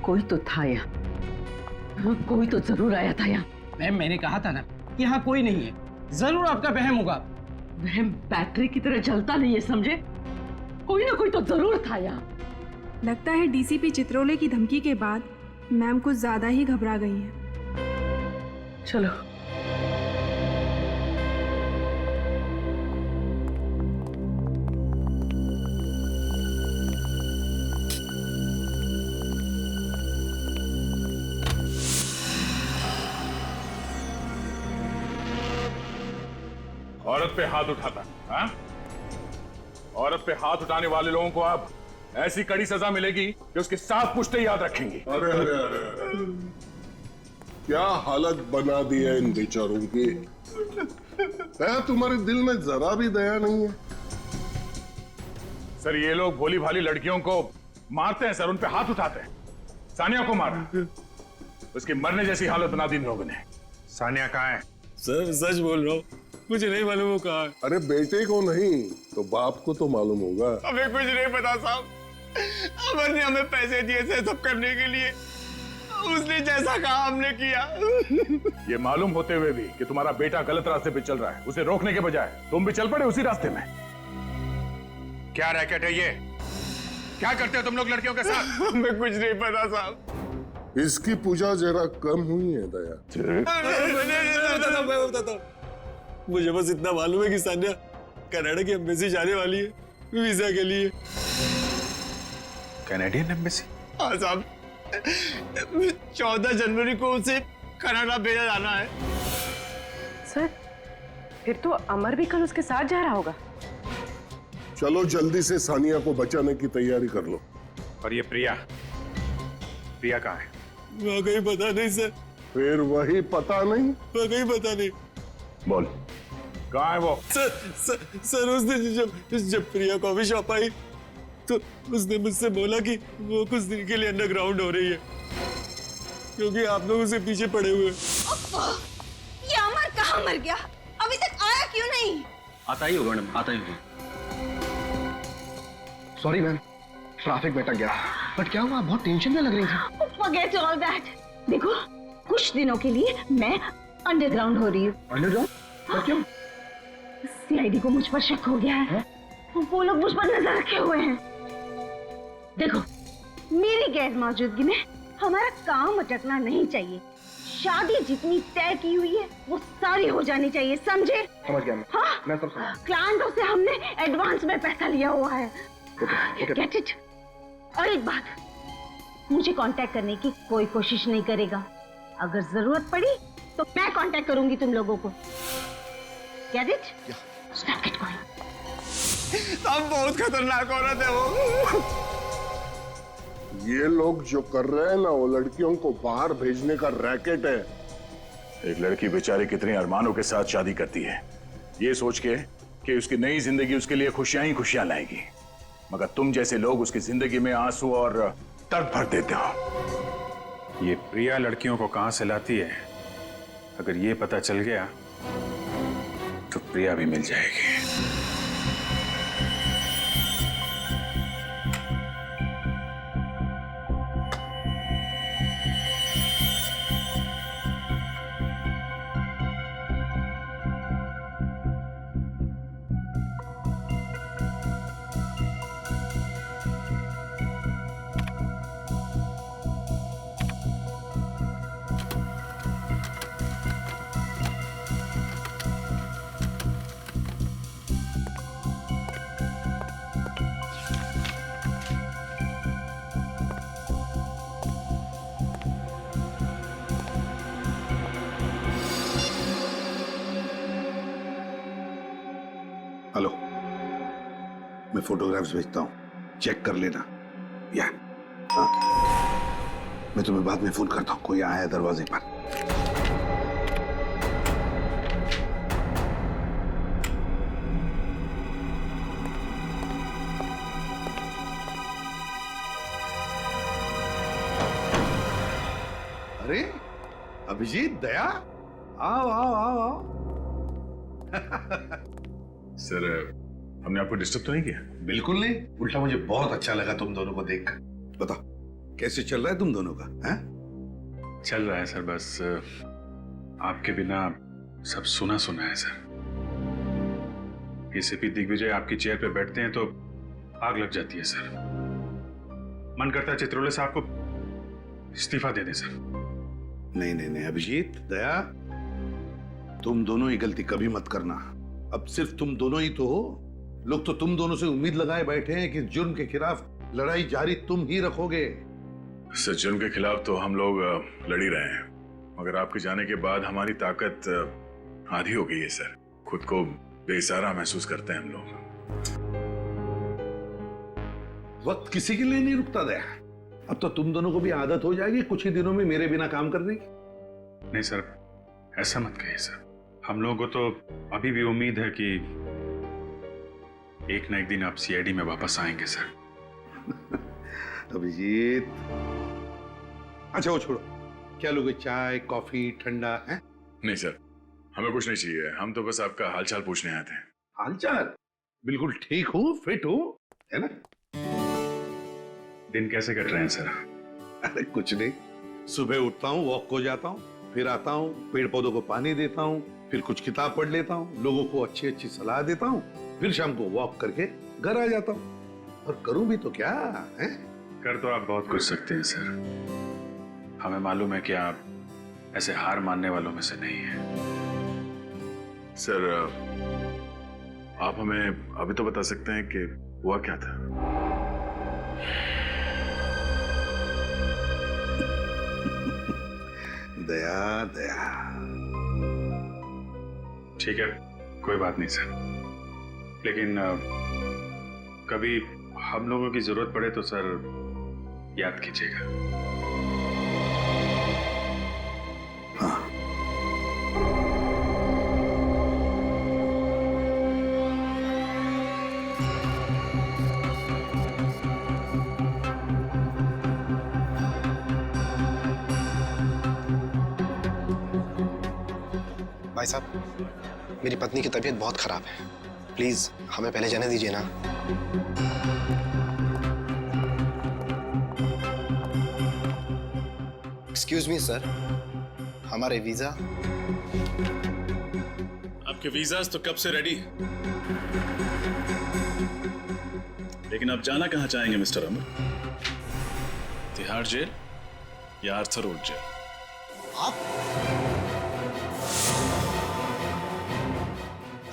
कोई तो था यहाँ, कोई तो जरूर आया था यहाँ। मैम, मैंने कहा था ना कि यहाँ कोई नहीं है। जरूर आपका वहम होगा। वहम बैटरी की तरह जलता नहीं है, समझे? कोई ना कोई तो जरूर था यहाँ। लगता है डीसीपी चित्रोले की धमकी के बाद मैम कुछ ज्यादा ही घबरा गई हैं। चलो। औरत पे हाथ उठाता, हाँ? औरत पे हाथ उठाने वाले लोगों को अब ऐसी कड़ी सजा मिलेगी कि उसके साथ पुश्ते याद रखेंगे। अरे अरे अरे, अरे। क्या हालत बना दी है इन बेचारों की। दया तुम्हारे दिल में जरा भी दया नहीं है। सर, ये लोग भोली भाली लड़कियों को मारते हैं सर, उन पे हाथ उठाते हैं। सानिया को मारा, उसकी मरने जैसी हालत बना दी इन लोगों ने। सानिया कहाँ है? सर सच बोल रहा हूँ, मुझे नहीं मालूम वो कहाँ है। अरे बेटे को नहीं तो बाप को तो मालूम होगा। हमें कुछ नहीं पता साहब। अमर ने हमें पैसे दिए थे सब करने के लिए, उसने जैसा कहा हमने किया। ये मालूम होते हुए भी कि तुम्हारा बेटा गलत रास्ते पे चल रहा है, उसे रोकने के बजाय तुम भी चल पड़े उसी रास्ते में। क्या रैकेट है ये? क्या करते हो तुम लोग लड़कियों के साथ? हमें कुछ नहीं पता साहब। इसकी पूजा जरा कम हुई है दया। मैं बताता हूँ। मुझे बस इतना मालूम है कि सानिया कनाडा की एम्बेसी जाने वाली है वीजा के लिए। Canadian embassy? हाँ साहब, 14 जनवरी को उसे कनाडा भेजा जाना है। सर, फिर तो अमर भी कल उसके साथ जा रहा होगा। चलो जल्दी से सानिया को बचाने की तैयारी कर लो। और ये प्रिया, प्रिया कहाँ है? वहाँ कहीं पता नहीं सर, फिर वही पता नहीं। वही पता नहीं। बोल, कहाँ है वो? सर उस दिन जब प्रिया कॉफी शॉप आई तो उसने मुझसे बोला कि वो कुछ दिन के लिए अंडरग्राउंड हो रही है क्योंकि आप लोग उसे पीछे पड़े हुए। ये अमर कहाँ मर गया? अभी तक आया क्यों नहीं? आता ही होगा मैडम, आता ही होगा। सॉरी मैम, ट्रैफिक में अटक गया। बट क्या हुआ? बहुत टेंशन में लग रही थी। Forget all that. देखो, कुछ दिनों के लिए मैं अंडरग्राउंड हो रही हूँ। अंडरग्राउंड? पर क्यों? सीआईडी को मुझ पर शक हो गया है। वो लोग मुझ पर नजर रखे हुए हैं। देखो, मेरी गैर मौजूदगी में हमारा काम अटकना नहीं चाहिए। शादी जितनी तय की हुई है वो सारी हो जानी चाहिए, समझे? समझ गया मैं। हाँ? मैं सब समझ। क्लाइंटों से हमने एडवांस में पैसा लिया हुआ है। ओके। Get it? और एक बात, मुझे कांटेक्ट करने की कोई कोशिश नहीं करेगा। अगर जरूरत पड़ी तो मैं कांटेक्ट करूंगी तुम लोगों को। Get it? Stop it going. अब बहुत खतरनाक औरत है वो। ये लोग जो कर रहे हैं ना, वो लड़कियों को बाहर भेजने का रैकेट है। एक लड़की बेचारी कितने अरमानों के साथ शादी करती है, ये सोच के कि उसकी नई जिंदगी उसके लिए खुशियां ही खुशियां लाएगी, मगर तुम जैसे लोग उसकी जिंदगी में आंसू और दर्द भर देते हो। ये प्रिया लड़कियों को कहां से लाती है, अगर ये पता चल गया तो प्रिया भी मिल जाएगी। हेलो, मैं फोटोग्राफ्स भेजता हूँ, चेक कर लेना। या हाँ, मैं तुम्हें बाद में फोन करता हूँ। कोई आया है दरवाजे पर। अरे अभिजीत, दया, आओ आओ आओ आओ। सर, हमने आपको डिस्टर्ब तो नहीं किया? बिल्कुल नहीं, उल्टा मुझे बहुत अच्छा लगा तुम दोनों को देखकर। बताओ कैसे चल रहा है तुम दोनों का? हैं? चल रहा है सर, बस आपके बिना सब सुना सुना है सर। एसीपी दिग्विजय आपकी चेयर पे बैठते हैं तो आग लग जाती है सर। मन करता है चित्रोले साहब को इस्तीफा दे दें सर। नहीं नहीं नहीं अभिजीत, दया, तुम दोनों ही गलती कभी मत करना। अब सिर्फ तुम दोनों ही तो हो। लोग तो तुम दोनों से उम्मीद लगाए बैठे हैं कि जुर्म के खिलाफ लड़ाई जारी तुम ही रखोगे। सर, जुर्म के खिलाफ तो हम लोग लड़ ही रहे हैं, मगर आपके जाने के बाद हमारी ताकत आधी हो गई है सर। खुद को बेसहारा महसूस करते हैं हम लोग। वक्त किसी के लिए नहीं रुकता दया। अब तो तुम दोनों को भी आदत हो जाएगी कुछ ही दिनों में मेरे बिना काम करने की। नहीं सर, ऐसा मत कहिए सर। हम लोगों को तो अभी भी उम्मीद है कि एक ना एक दिन आप सीआईडी में वापस आएंगे सर। अभिजीत, अच्छा वो छोड़ो, क्या लोगे? चाय, कॉफी, ठंडा है? नहीं सर, हमें कुछ नहीं चाहिए। हम तो बस आपका हालचाल पूछने आए थे। हालचाल? बिल्कुल ठीक हूँ, फिट हूँ, है ना? दिन कैसे कट रहे हैं सर? अरे कुछ नहीं, सुबह उठता हूँ, वॉक को जाता हूँ, फिर आता हूँ, पेड़ पौधों को पानी देता हूँ, फिर कुछ किताब पढ़ लेता हूँ, लोगों को अच्छी अच्छी सलाह देता हूँ, फिर शाम को वॉक करके घर आ जाता हूँ। और करूँ भी तो क्या है? कर तो आप बहुत कुछ सकते हैं सर। हमें मालूम है कि आप ऐसे हार मानने वालों में से नहीं हैं। सर, आप हमें अभी तो बता सकते हैं कि हुआ क्या था? दया दया। ठीक है, कोई बात नहीं सर, लेकिन कभी हम लोगों की जरूरत पड़े तो सर याद कीजिएगा। भाई साहब, मेरी पत्नी की तबीयत बहुत खराब है, प्लीज हमें पहले जाने दीजिए ना। एक्सक्यूज मी सर, हमारे वीजा। आपके वीजास तो कब से रेडी है, लेकिन अब जाना कहां चाहेंगे मिस्टर अमर? तिहाड़ जेल या आर्थर रोड जेल? आप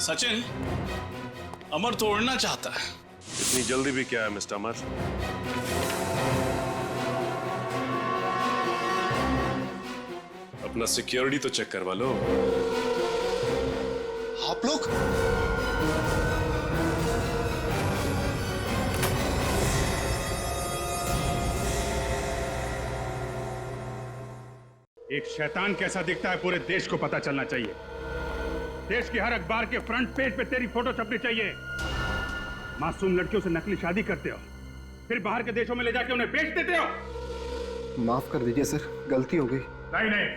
सचिन, अमर तो उड़ना चाहता है। इतनी जल्दी भी क्या है मिस्टर अमर? अपना सिक्योरिटी तो चेक करवा लो। आप लोग एक शैतान कैसा दिखता है पूरे देश को पता चलना चाहिए। देश की हर अखबार के फ्रंट पेज पे तेरी फोटो छपनी चाहिए। मासूम लड़कियों से नकली शादी करते हो, फिर बाहर के देशों में ले जाके उन्हें बेच देते हो। माफ कर दीजिए सर, गलती हो गई। नहीं नहीं,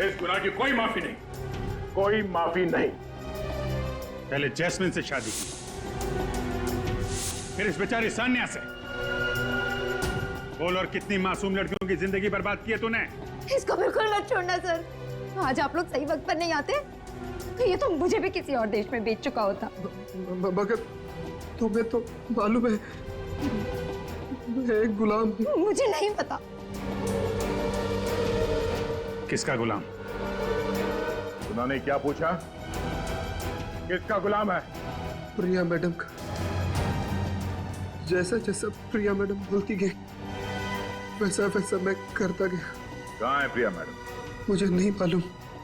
इस गुनाह की कोई माफी नहीं, कोई माफी नहीं। पहले जैस्मिन से शादी की, फिर इस बेचारी सान्या से। बोल, और कितनी मासूम लड़कियों की जिंदगी बर्बाद की है तूने? इसको बिल्कुल मत छोड़ना सर। आज आप लोग सही वक्त पर नहीं आते तो ये तो मुझे भी किसी और देश में बेच चुका होता। मगर तुम्हें तो मालूम है मैं एक गुलाम हूँ। मुझे नहीं पता। किसका गुलाम? उन्होंने क्या पूछा? किसका गुलाम है? प्रिया मैडम का। जैसा जैसा प्रिया मैडम बोलती गई वैसा वैसा मैं करता गया। कहाँ है प्रिया मैडम? मुझे नहीं मालूम।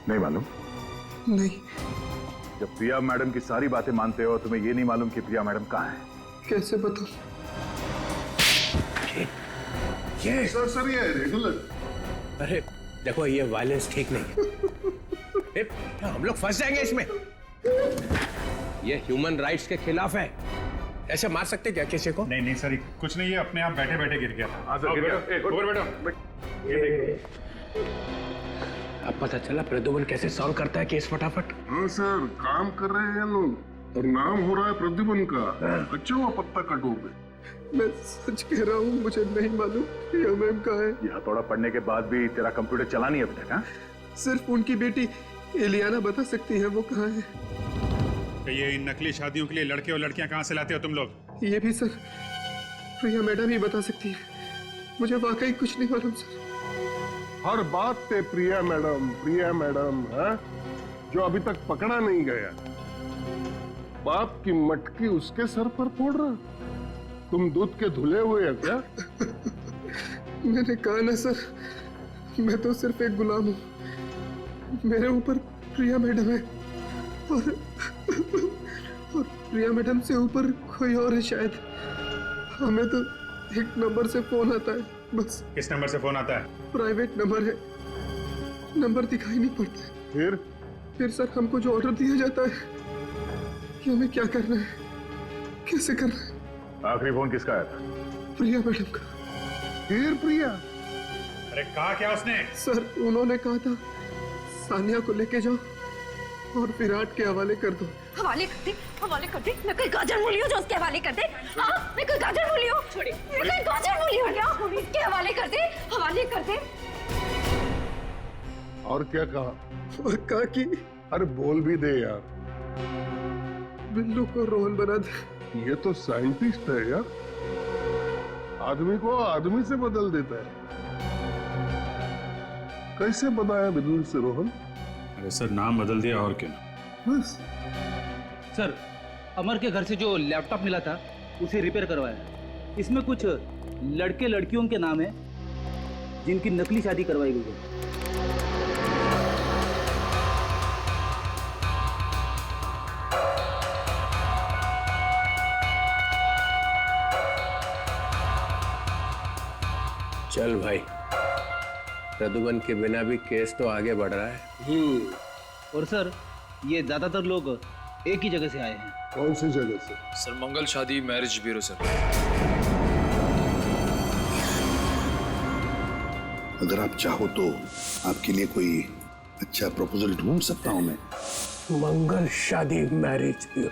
नहीं मालूम? नहीं। जब प्रिया मैडम की सारी बातें मानते हो, तुम्हें ये नहीं मालूम कि प्रिया मैडम कहाँ है? कैसे बताऊं? ये सर ये रेगुलर। अरे देखो, ये वायलेंस ठीक नहीं है। हम लोग फंस जाएंगे इसमें। ये ह्यूमन राइट्स के खिलाफ है। ऐसे मार सकते क्या किसी को? नहीं नहीं सर, कुछ नहीं, ये अपने आप बैठे बैठे गिर गया था। अब पता चला प्रद्युमन कैसे सॉल्व करता है केस फटाफट। हाँ सर, काम कर रहे हैं लोग और नाम हो रहा है प्रद्युमन का। अच्छा हुआ पत्ता कटोगे। मैं सच कह रहा हूँ, मुझे नहीं मालूम प्रिया मैम कहाँ है। यह थोड़ा पढ़ने के बाद भी तेरा कंप्यूटर चला नहीं अभी तक? हाँ, सिर्फ उनकी बेटी एलियाना बता सकती है वो कहाँ है। तो ये इन नकली शादियों के लिए लड़के और लड़कियां कहाँ से लाते हो तुम लोग? ये भी सर प्रिया मैडम ही बता सकती है। मुझे वाकई कुछ नहीं मालूम सर। हर बात पे प्रिया मैडम है, जो अभी तक पकड़ा नहीं गया। बाप की मटकी उसके सर पर फोड़ रहा। तुम दूध के धुले हुए हैं क्या? मैंने कहा ना सर, मैं तो सिर्फ एक गुलाम हूँ। मेरे ऊपर प्रिया मैडम है और प्रिया मैडम से ऊपर कोई और है शायद। हमें तो एक नंबर से फोन आता है बस। किस नंबर से फोन आता है? प्राइवेट नंबर है, नंबर दिखाई नहीं पड़ता है। फिर सर हमको जो ऑर्डर दिया जाता है कि हमें क्या करना है, कैसे करना है। आखिरी फोन किसका आया था? प्रिया मैडम का। फिर प्रिया? अरे कहा क्या उसने? सर उन्होंने कहा था सानिया को लेके जाओ और विराट के हवाले कर दो। हवाले कर दे, हवाले कर दे। मैं कोई गाजर मूली हूँ जो उसके हवाले कर दे? हाँ, मैं कोई गाजर मूली हूँ? छोड़िए, मैं कोई गाजर मूली हूँ क्या? उसके हवाले कर दे, हवाले कर दे। और क्या कहा? और कहा कि अरे बोल भी दे यार। बिल्लू को रोहन बना दे। ये तो साइंटिस्ट है यार, आदमी को आदमी से बदल देता है। कैसे बनाया बिल्लू से रोहन? अरे सर, नाम बदल दिया और क्या। बस। सर, अमर के घर से जो लैपटॉप मिला था उसे रिपेयर करवाया। इसमें कुछ लड़के लड़कियों के नाम है जिनकी नकली शादी करवाई गई है। चल भाई, प्रद्युमन के बिना भी केस तो आगे बढ़ रहा है। और सर, ये ज्यादातर लोग एक ही जगह से आए हैं। कौन सी जगह से? सर, मंगल शादी मैरिज ब्यूरो सर। अगर आप चाहो तो आपके लिए कोई अच्छा प्रपोजल ढूंढ सकता हूँ मैं? मंगल शादी मैरिज ब्यूरो।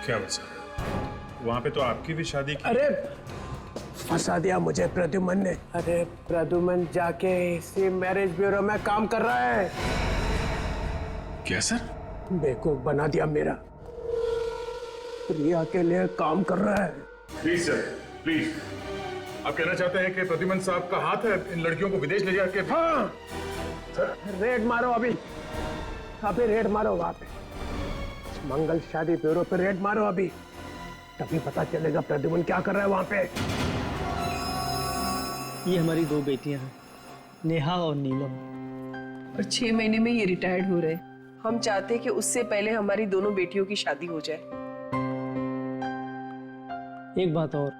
क्या बचा है? वहां पे तो आपकी भी शादी की। अरे फंसा दिया मुझे प्रद्युमन ने। अरे प्रद्युमन जाके इसी मैरिज ब्यूरो में काम कर रहा है। क्या सर? बेवकूफ बना दिया मेरा। प्रिया के लिए काम कर रहा है। Please sir, please. आप कहना चाहते हैं कि प्रद्युमन साहब का हाथ है इन लड़कियों को विदेश ले जाके? हाँ सर, रेड मारो अभी रेड मारो वहां पे, मंगल शादी ब्यूरो पे रेड मारो अभी, तभी पता चलेगा प्रद्युमन क्या कर रहा है वहां पे। ये हमारी 2 बेटियां हैं, नेहा और नीलम। और 6 महीने में ये रिटायर्ड हो रहे हैं। हम चाहते हैं कि उससे पहले हमारी दोनों बेटियों की शादी हो जाए। एक बात और,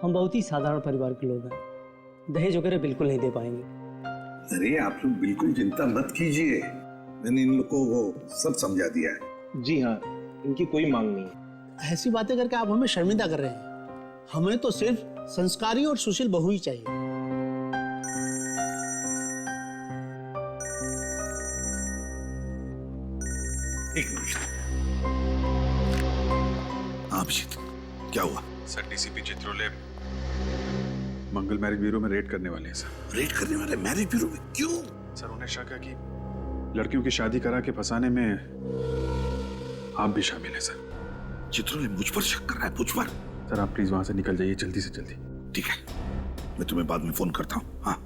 हम बहुत ही साधारण परिवार के लोग हैं, दहेज वगैरह बिल्कुल नहीं दे पाएंगे। अरे आप लोग बिल्कुल चिंता मत कीजिए, मैंने इन लोगों को सब समझा दिया है। जी हाँ, इनकी कोई मांग नहीं है। ऐसी बातें करके आप हमें शर्मिंदा कर रहे हैं। हमें तो सिर्फ संस्कारी और सुशील बहू ही चाहिए। एक मिनट। अभिजीत, क्या हुआ? सर डीसीपी चित्रोले मंगल मैरिज ब्यूरो में रेड करने वाले हैं सर। रेड करने वाले मैरिज ब्यूरो में? क्यों? सर उन्हें शक है कि लड़कियों की शादी करा के फंसाने में आप भी शामिल हैं सर। चित्रोले मुझ पर शक कर रहा है? मुझ पर? सर आप प्लीज वहां से निकल जाइए जल्दी से जल्दी। ठीक है, मैं तुम्हें बाद में फोन करता हूँ। हाँ,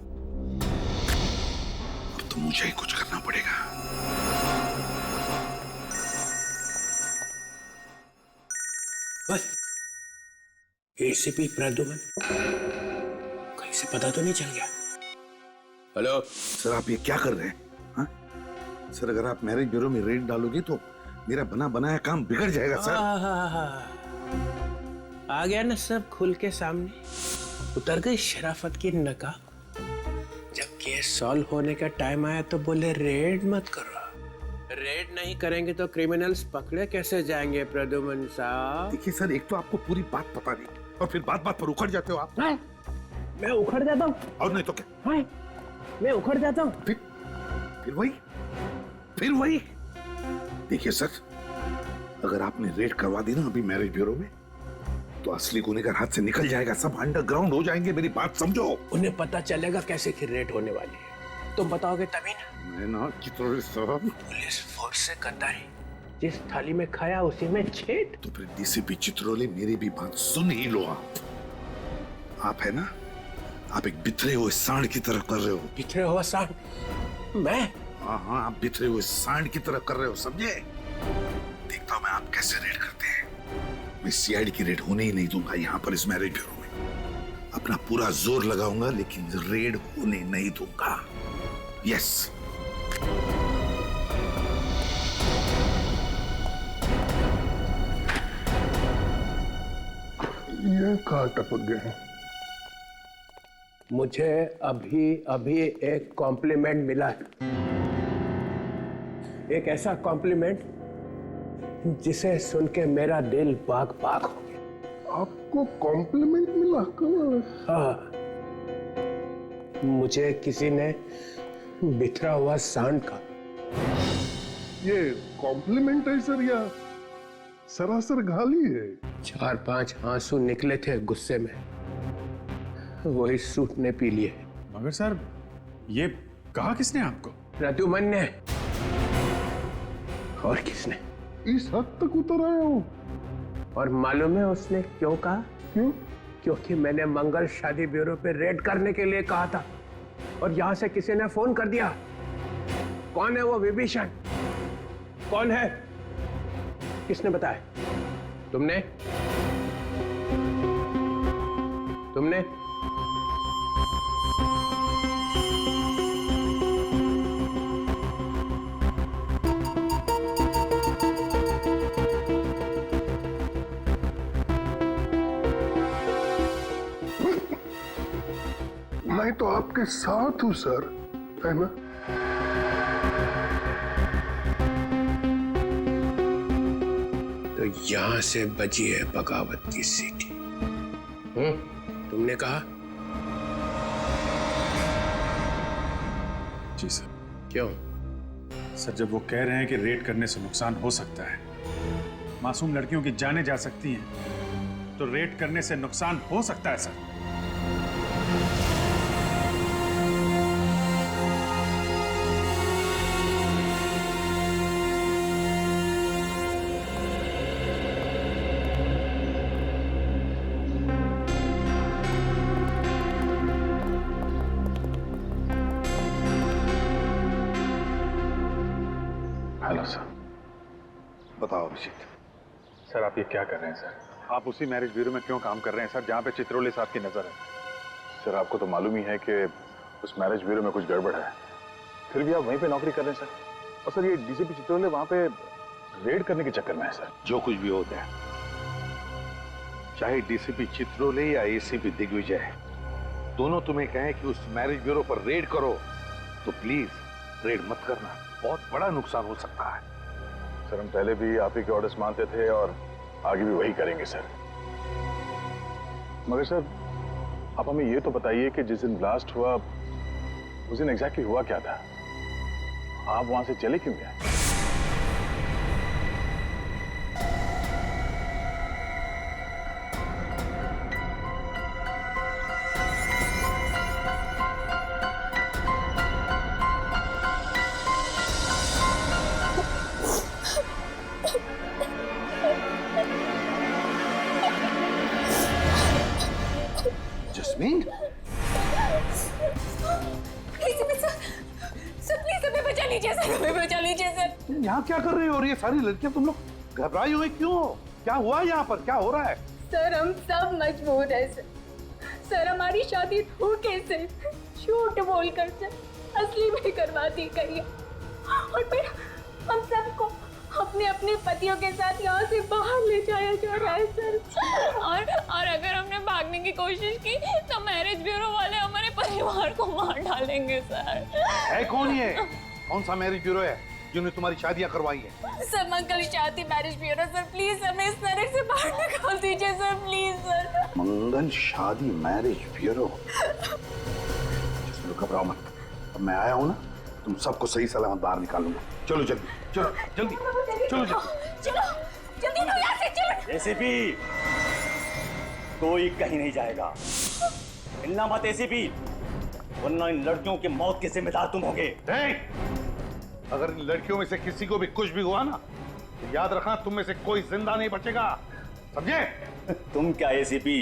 अब तो मुझे ही कुछ करना पड़ेगा। एसीपी प्रद्युमन, कहीं से पता तो नहीं चल गया? हेलो सर, आप ये क्या कर रहे हैं? हाँ? सर अगर आप मैरिज ब्यूरो में रेड डालोगे तो मेरा बना बनाया काम बिगड़ जाएगा सर। आ गया ना सब खुल के सामने, उतर गई शराफत की नकाब। जब केस सॉल्व होने का टाइम आया तो बोले रेड मत करो। रेड नहीं करेंगे तो क्रिमिनल्स पकड़े कैसे जाएंगे प्रद्युमन साहब? देखिए सर, एक तो आपको पूरी बात पता नहीं और फिर बात बात पर उखड़ जाते हो आप। मैं उखड़ जाता हूँ? और नहीं तो क्या? मैं उखड़ जाता हूँ? फिर वही। देखिए सर, अगर आपने रेड करवा दी ना अभी मैरिज ब्यूरो में, तो असली गुनहगार हाथ से निकल जाएगा, सब अंडरग्राउंड हो जाएंगे। मेरी बात समझो। उन्हें पता चलेगा कैसे कि रेड होने वाली है, तुम बताओगे तभी ना। मैं ना चित्रोले साहब, पुलिस फोर्स से कताई, जिस थाली में खाया उसी में छेद। तो फिर डीसीपी चित्रोले मेरी भी बात सुन ही लो। आप है ना, आप एक बिखरे हुए सांड की तरह कर रहे हो। बिखरे हुआ सांड? मैं? हाँ, आप बिखरे हुए सांड की तरह कर रहे हो, समझे? देखता हूँ मैं आप कैसे रेड करते हैं। मैं सीआईडी की रेड होने ही नहीं दूंगा यहाँ पर इस मैरिज ब्यूरो में। अपना पूरा जोर लगाऊंगा लेकिन रेड होने नहीं दूंगा। यस। ये कहाँ टपक गए? मुझे अभी एक कॉम्प्लीमेंट मिला है, एक ऐसा कॉम्प्लीमेंट जिसे सुन के मेरा दिल बाग बाग हो गया। आपको कॉम्प्लीमेंट मिला? कब? हाँ, मुझे किसी ने बिखरा हुआ सांड का। ये कॉम्प्लीमेंट है सर या सरासर गाली है? 4-5 आंसू निकले थे गुस्से में, वही सूट ने पी लिए। मगर सर ये कहा किसने आपको? प्रद्युमन ने। और किसने? इस हद तक उतर आया हूं। और मालूम है उसने क्यों कहा? क्यों? क्योंकि मैंने मंगल शादी ब्यूरो पे रेड करने के लिए कहा था और यहां से किसी ने फोन कर दिया। कौन है वो विभीषण? कौन है? किसने बताया? तुमने? मैं तो आपके साथ हूं सर, है ना? तो यहां से बजी है बगावत की सीटी। तुमने कहा? जी सर। क्यों? सर जब वो कह रहे हैं कि रेड करने से नुकसान हो सकता है, मासूम लड़कियों की जानें जा सकती हैं, तो रेड करने से नुकसान हो सकता है सर। Hello sir. बताओ अभिजीत। सर आप ये क्या कर रहे हैं सर? आप उसी मैरिज ब्यूरो में क्यों काम कर रहे हैं सर जहाँ पे चित्रोले साहब की नजर है? सर आपको तो मालूम ही है कि उस मैरिज ब्यूरो में कुछ गड़बड़ है, फिर भी आप वहीं पे नौकरी कर रहे हैं सर। और सर ये डीसीपी चित्रोले वहाँ पे रेड करने के चक्कर में है सर। जो कुछ भी होता है, चाहे डीसीपी चित्रोले या एसीपी दिग्विजय, दोनों तुम्हें कहें कि उस मैरिज ब्यूरो पर रेड करो तो प्लीज रेड मत करना, बहुत बड़ा नुकसान हो सकता है। सर हम पहले भी आप ही के ऑर्डर्स मानते थे और आगे भी वही करेंगे सर। मगर सर आप हमें ये तो बताइए कि जिस दिन ब्लास्ट हुआ उस दिन एग्जैक्टली हुआ क्या था? आप वहां से चले क्यों गए? जस्मीन, यहाँ क्या कर रही हो? और ये सारी लड़कियां तुम लोग घबराई हुई क्यों? क्या हुआ यहाँ पर? क्या हो रहा है? सर हम सब मजबूर हैं सर। सर हमारी शादी धोखे से, झूठ बोलकर सर असली में करवा दी गई है और फिर हम सबको अपने अपने पतियों के साथ यहाँ से बाहर ले जाया जा रहा है सर। और अगर हमने भागने की कोशिश की तो मैरिज ब्यूरो वाले हमारे परिवार को मार डालेंगे सर। है कौन ये? कौन सा मैरिज ब्यूरो है जिन्होंने तुम्हारी शादियां करवाई है? सर मंगल शादी मैरिज ब्यूरो सर, प्लीज हमें इस तरह से बाहर निकाल दीजिए सर, प्लीज सर। मंगल शादी मैरिज ब्यूरो? घबराओ मत, अब मैं आया हूं ना, तुम सबको सही सलामत बाहर निकालूंगा। चलो जल्दी, चलो जल्दी, चलो चलो जल्दी लो यहाँ से, चलो। एसीपी कोई कहीं नहीं जाएगा, मिलना मत एसीपी, वरना इन लड़कियों की मौत के जिम्मेदार तुम होगे। अगर इन लड़कियों में से किसी को भी कुछ भी हुआ ना, तो याद रखना तुम में से कोई जिंदा नहीं बचेगा, समझे? तुम क्या एसीपी,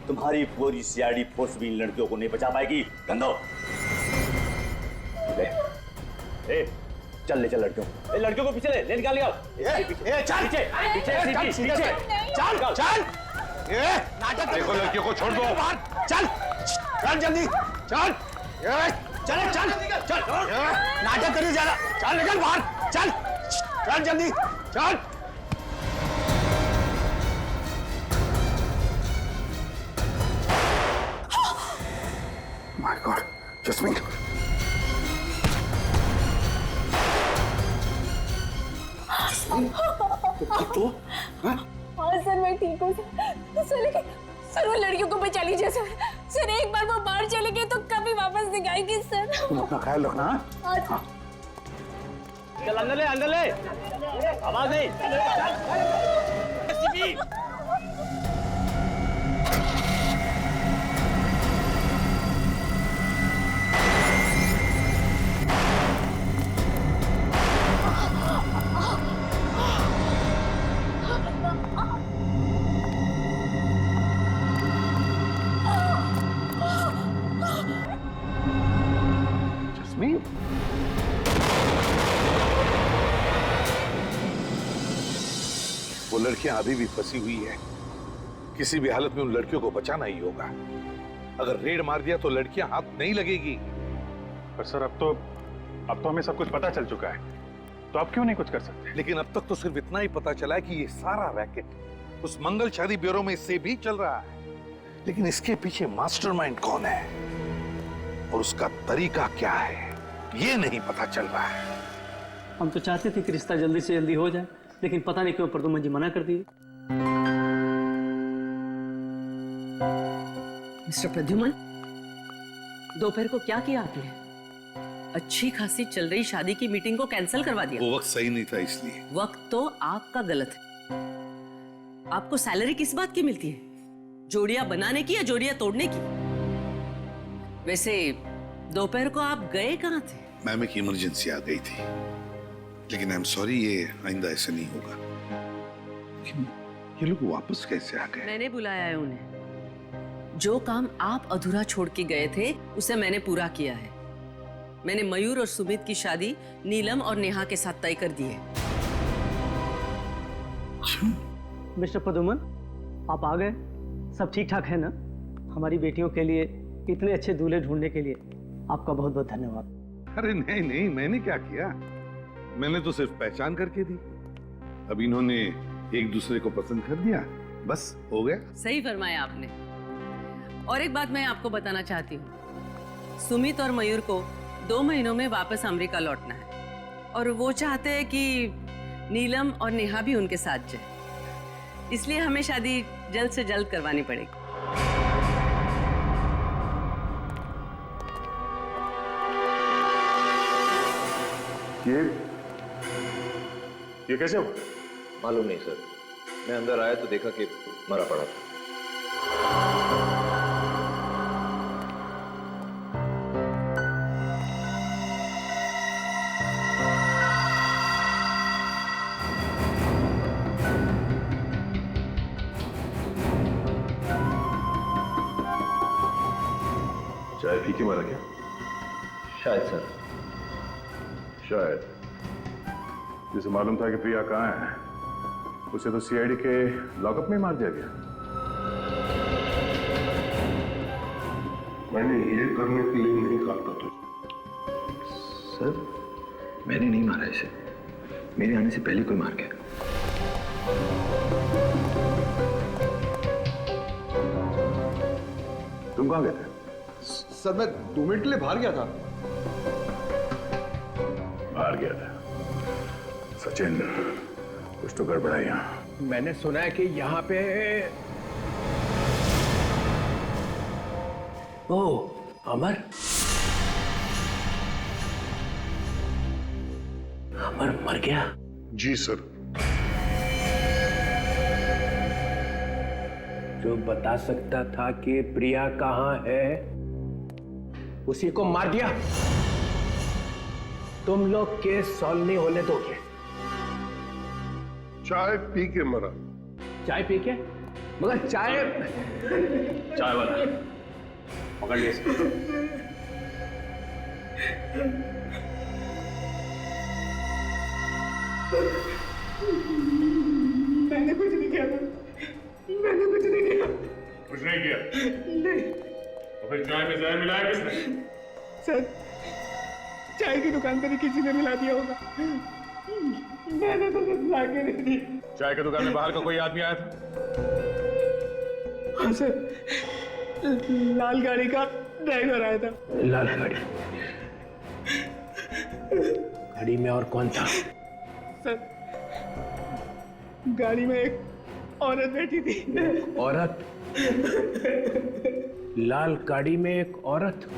तुम्हारी पूरी सीआईडी फोर्स भी इन लड़कियों को नहीं बचा पाएगी। गंदो चल ले, चल लड़कियों को पीछे ले निकाल लिया। चल पीछे चल चल, देखो लड़कियों को छोड़ दो, चल चल जल्दी चल, चल चल चल, नाटक करिए ज्यादा, चल निकल बाहर, चल चल जल्दी चल। माय गॉड, जस्मीन तो हाँ सर मैं ठीक हूँ सर, लेकिन सर वो लड़कियों को बचा लीजिए सर। सर एक बार वो बाहर चले गए तो कभी वापस नहीं आएंगे सर। तुम अपना ख्याल रखना। हाँ चल अंदर ले, आवाज नहीं। वो लड़कियां अभी भी फंसी हुई है, किसी भी हालत में उन लड़कियों को बचाना ही होगा। अगर रेड मार दिया तो लड़कियां हाथ नहीं लगेगी। पर सर अब तो हमें सब कुछ पता चल चुका है, तो आप क्यों नहीं कुछ कर सकते? लेकिन अब तक तो सिर्फ इतना ही पता चला है कि ये सारा रैकेट उस मंगल शादी ब्यूरो में इससे भी चल रहा है, लेकिन इसके पीछे मास्टरमाइंड कौन है और उसका तरीका क्या है ये नहीं पता चल रहा है। हम तो चाहते थे कि रिश्ता जल्दी से जल्दी हो जाए, लेकिन पता नहीं क्यों प्रद्युमन जी मना कर दिए। मिस्टर प्रद्युमन, दोपहर को क्या किया आपने? अच्छी खासी चल रही शादी की मीटिंग को कैंसिल करवा दिया। वो वक्त सही नहीं था इसलिए। वक्त तो आपका गलत है। आपको सैलरी किस बात की मिलती है? जोड़ियां बनाने की या जोड़ियां तोड़ने की? वैसे दोपहर को आप गए कहाँ थे? मैम एक इमरजेंसी आ गई थी, लेकिन आई एम सॉरी, ये आइंदा ऐसा नहीं होगा। ये लोग वापस कैसे आ गए? मैंने बुलाया है उन्हें। जो काम आप अधूरा छोड़ के गए थे उसे मैंने पूरा किया है। मैंने मयूर और सुमित की शादी नीलम और नेहा के साथ तय कर दी है। मिस्टर प्रद्युमन, आप आ गए। सब ठीक ठाक है ना? हमारी बेटियों के लिए इतने अच्छे दूल्हे ढूंढने के लिए आपका बहुत बहुत धन्यवाद। अरे नहीं नहीं, मैंने क्या किया? मैंने तो सिर्फ पहचान करके दी। अब इन्होंने एक दूसरे को पसंद कर दिया, बस हो गया। सही फरमाया आपने। और एक बात मैं आपको बताना चाहती हूँ, सुमित और मयूर को 2 महीनों में वापस अमेरिका लौटना है और वो चाहते हैं कि नीलम और नेहा भी उनके साथ जाए, इसलिए हमें शादी जल्द से जल्द करवानी पड़ेगी। ये कैसे हो? मालूम नहीं सर, मैं अंदर आया तो देखा कि मरा पड़ा था। चाय पी के मारा क्या? शायद सर। शायद। जिसे मालूम था कि प्रिया कहाँ है, उसे तो सीआईडी के लॉकअप में मार दिया गया। मैंने ये करने के लिए नहीं कहा था तुझे। सर, मैंने नहीं मारा इसे। मेरे आने से पहले कोई मार गया। तुम कहाँ गए थे? सर मैं 2 मिनट के लिए बाहर गया था। बाहर गया था? सचिन, कुछ तो गड़बड़ है यहाँ। मैंने सुना है कि यहाँ पे ओ अमर मर गया। जी सर। जो बता सकता था कि प्रिया कहाँ है, उसी को मार दिया। तुम लोग केस सॉल्व नहीं होने दोगे। चाय पी के मरा। चाय पी के? मगर चाय वाला पकड़ लिया। मैंने कुछ नहीं किया। मैंने कुछ नहीं किया। कुछ नहीं किया? नहीं। तो फिर चाय में जहर मिलाया किसने? सर, चाय की दुकान पर ही किसी ने मिला दिया होगा। मैंने तो कुछ ला के नहीं दी। चाय की दुकान में बाहर का कोई आदमी आया था? हाँ सर, लाल गाड़ी का ड्राइवर आया था। लाल गाड़ी? गाड़ी में और कौन था? सर, गाड़ी में एक औरत बैठी थी। औरत? लाल गाड़ी में एक औरत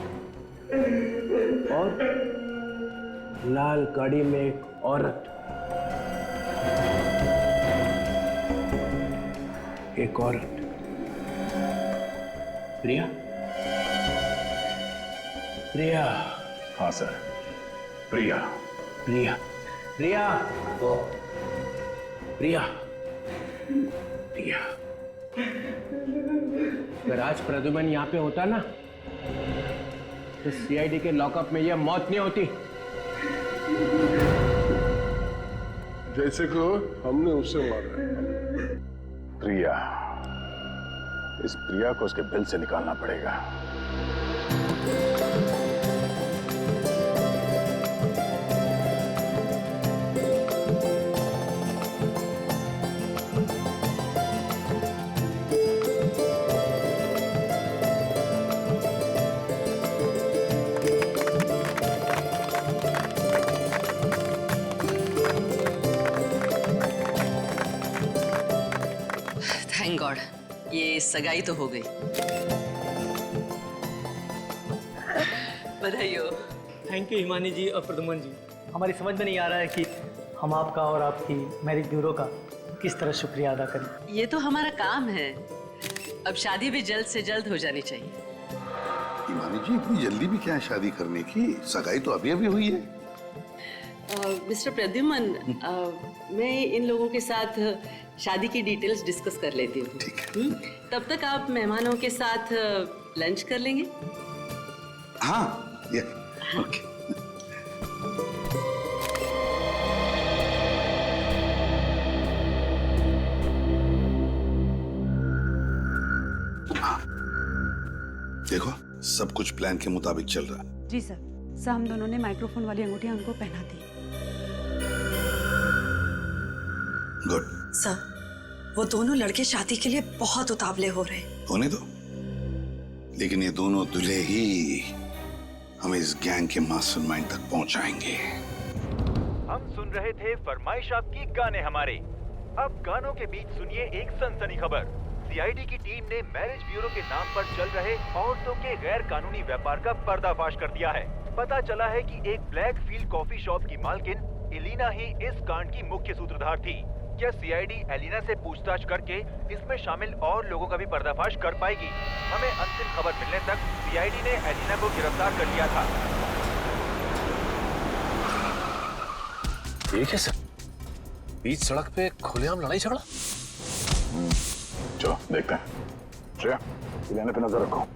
और लाल गाड़ी में एक औरत, एक औरत। प्रिया? प्रिया? हाँ सर, प्रिया। प्रिया? प्रिया? प्रिया? प्रिया? अगर आज प्रद्युमन यहाँ पे होता ना, तो सीआईडी के लॉकअप में यह मौत नहीं होती। जैसे कि हमने उससे मारा है। प्रिया, इस प्रिया को उसके बिल से निकालना पड़ेगा। थैंक गॉड, ये सगाई तो हो गई। बधाई हो। थैंक यू हिमानी जी और प्रदुमन जी। हमारी समझ में नहीं आ रहा है कि हम आपका और आपकी मैरिज ब्यूरो का किस तरह शुक्रिया अदा करें। ये तो हमारा काम है। अब शादी भी जल्द से जल्द हो जानी चाहिए। हिमानी जी इतनी जल्दी भी क्या है शादी करने की? सगाई तो अभी अभी हुई है। मिस्टर प्रद्युमन, मैं इन लोगों के साथ शादी की डिटेल्स डिस्कस कर लेती हूँ। ठीक है। तब तक आप मेहमानों के साथ लंच कर लेंगे? हाँ, ये ओके। देखो सब कुछ प्लान के मुताबिक चल रहा है। जी सर। सर हम दोनों ने माइक्रोफोन वाली अंगूठियां उनको पहना दी। गुड। सर वो दोनों लड़के शादी के लिए बहुत उतावले हो रहे हैं। होने दो, लेकिन ये दोनों दूल्हे ही हमें इस गैंग के मास्टरमाइंड तक पहुंचाएंगे। हम सुन रहे थे फरमाइश आपकी गाने हमारे। अब गानों के बीच सुनिए एक सनसनी खबर। सीआईडी की टीम ने मैरिज ब्यूरो के नाम पर चल रहे औरतों के गैर कानूनी व्यापार का पर्दाफाश कर दिया है। पता चला है कि एक ब्लैक फील्ड कॉफी शॉप की मालकिन एलिना ही इस कांड की मुख्य सूत्रधार थी। क्या सीआईडी एलिना से पूछताछ करके इसमें शामिल और लोगों का भी पर्दाफाश कर पाएगी? हमें अंतिम खबर मिलने तक सीआईडी ने एलिना को गिरफ्तार कर लिया था। ये कैसे? बीच सड़क पे खुलेआम लड़ाई झगड़ा? चलो देखते हैं। श्रेया, एलिना पे नजर रखो।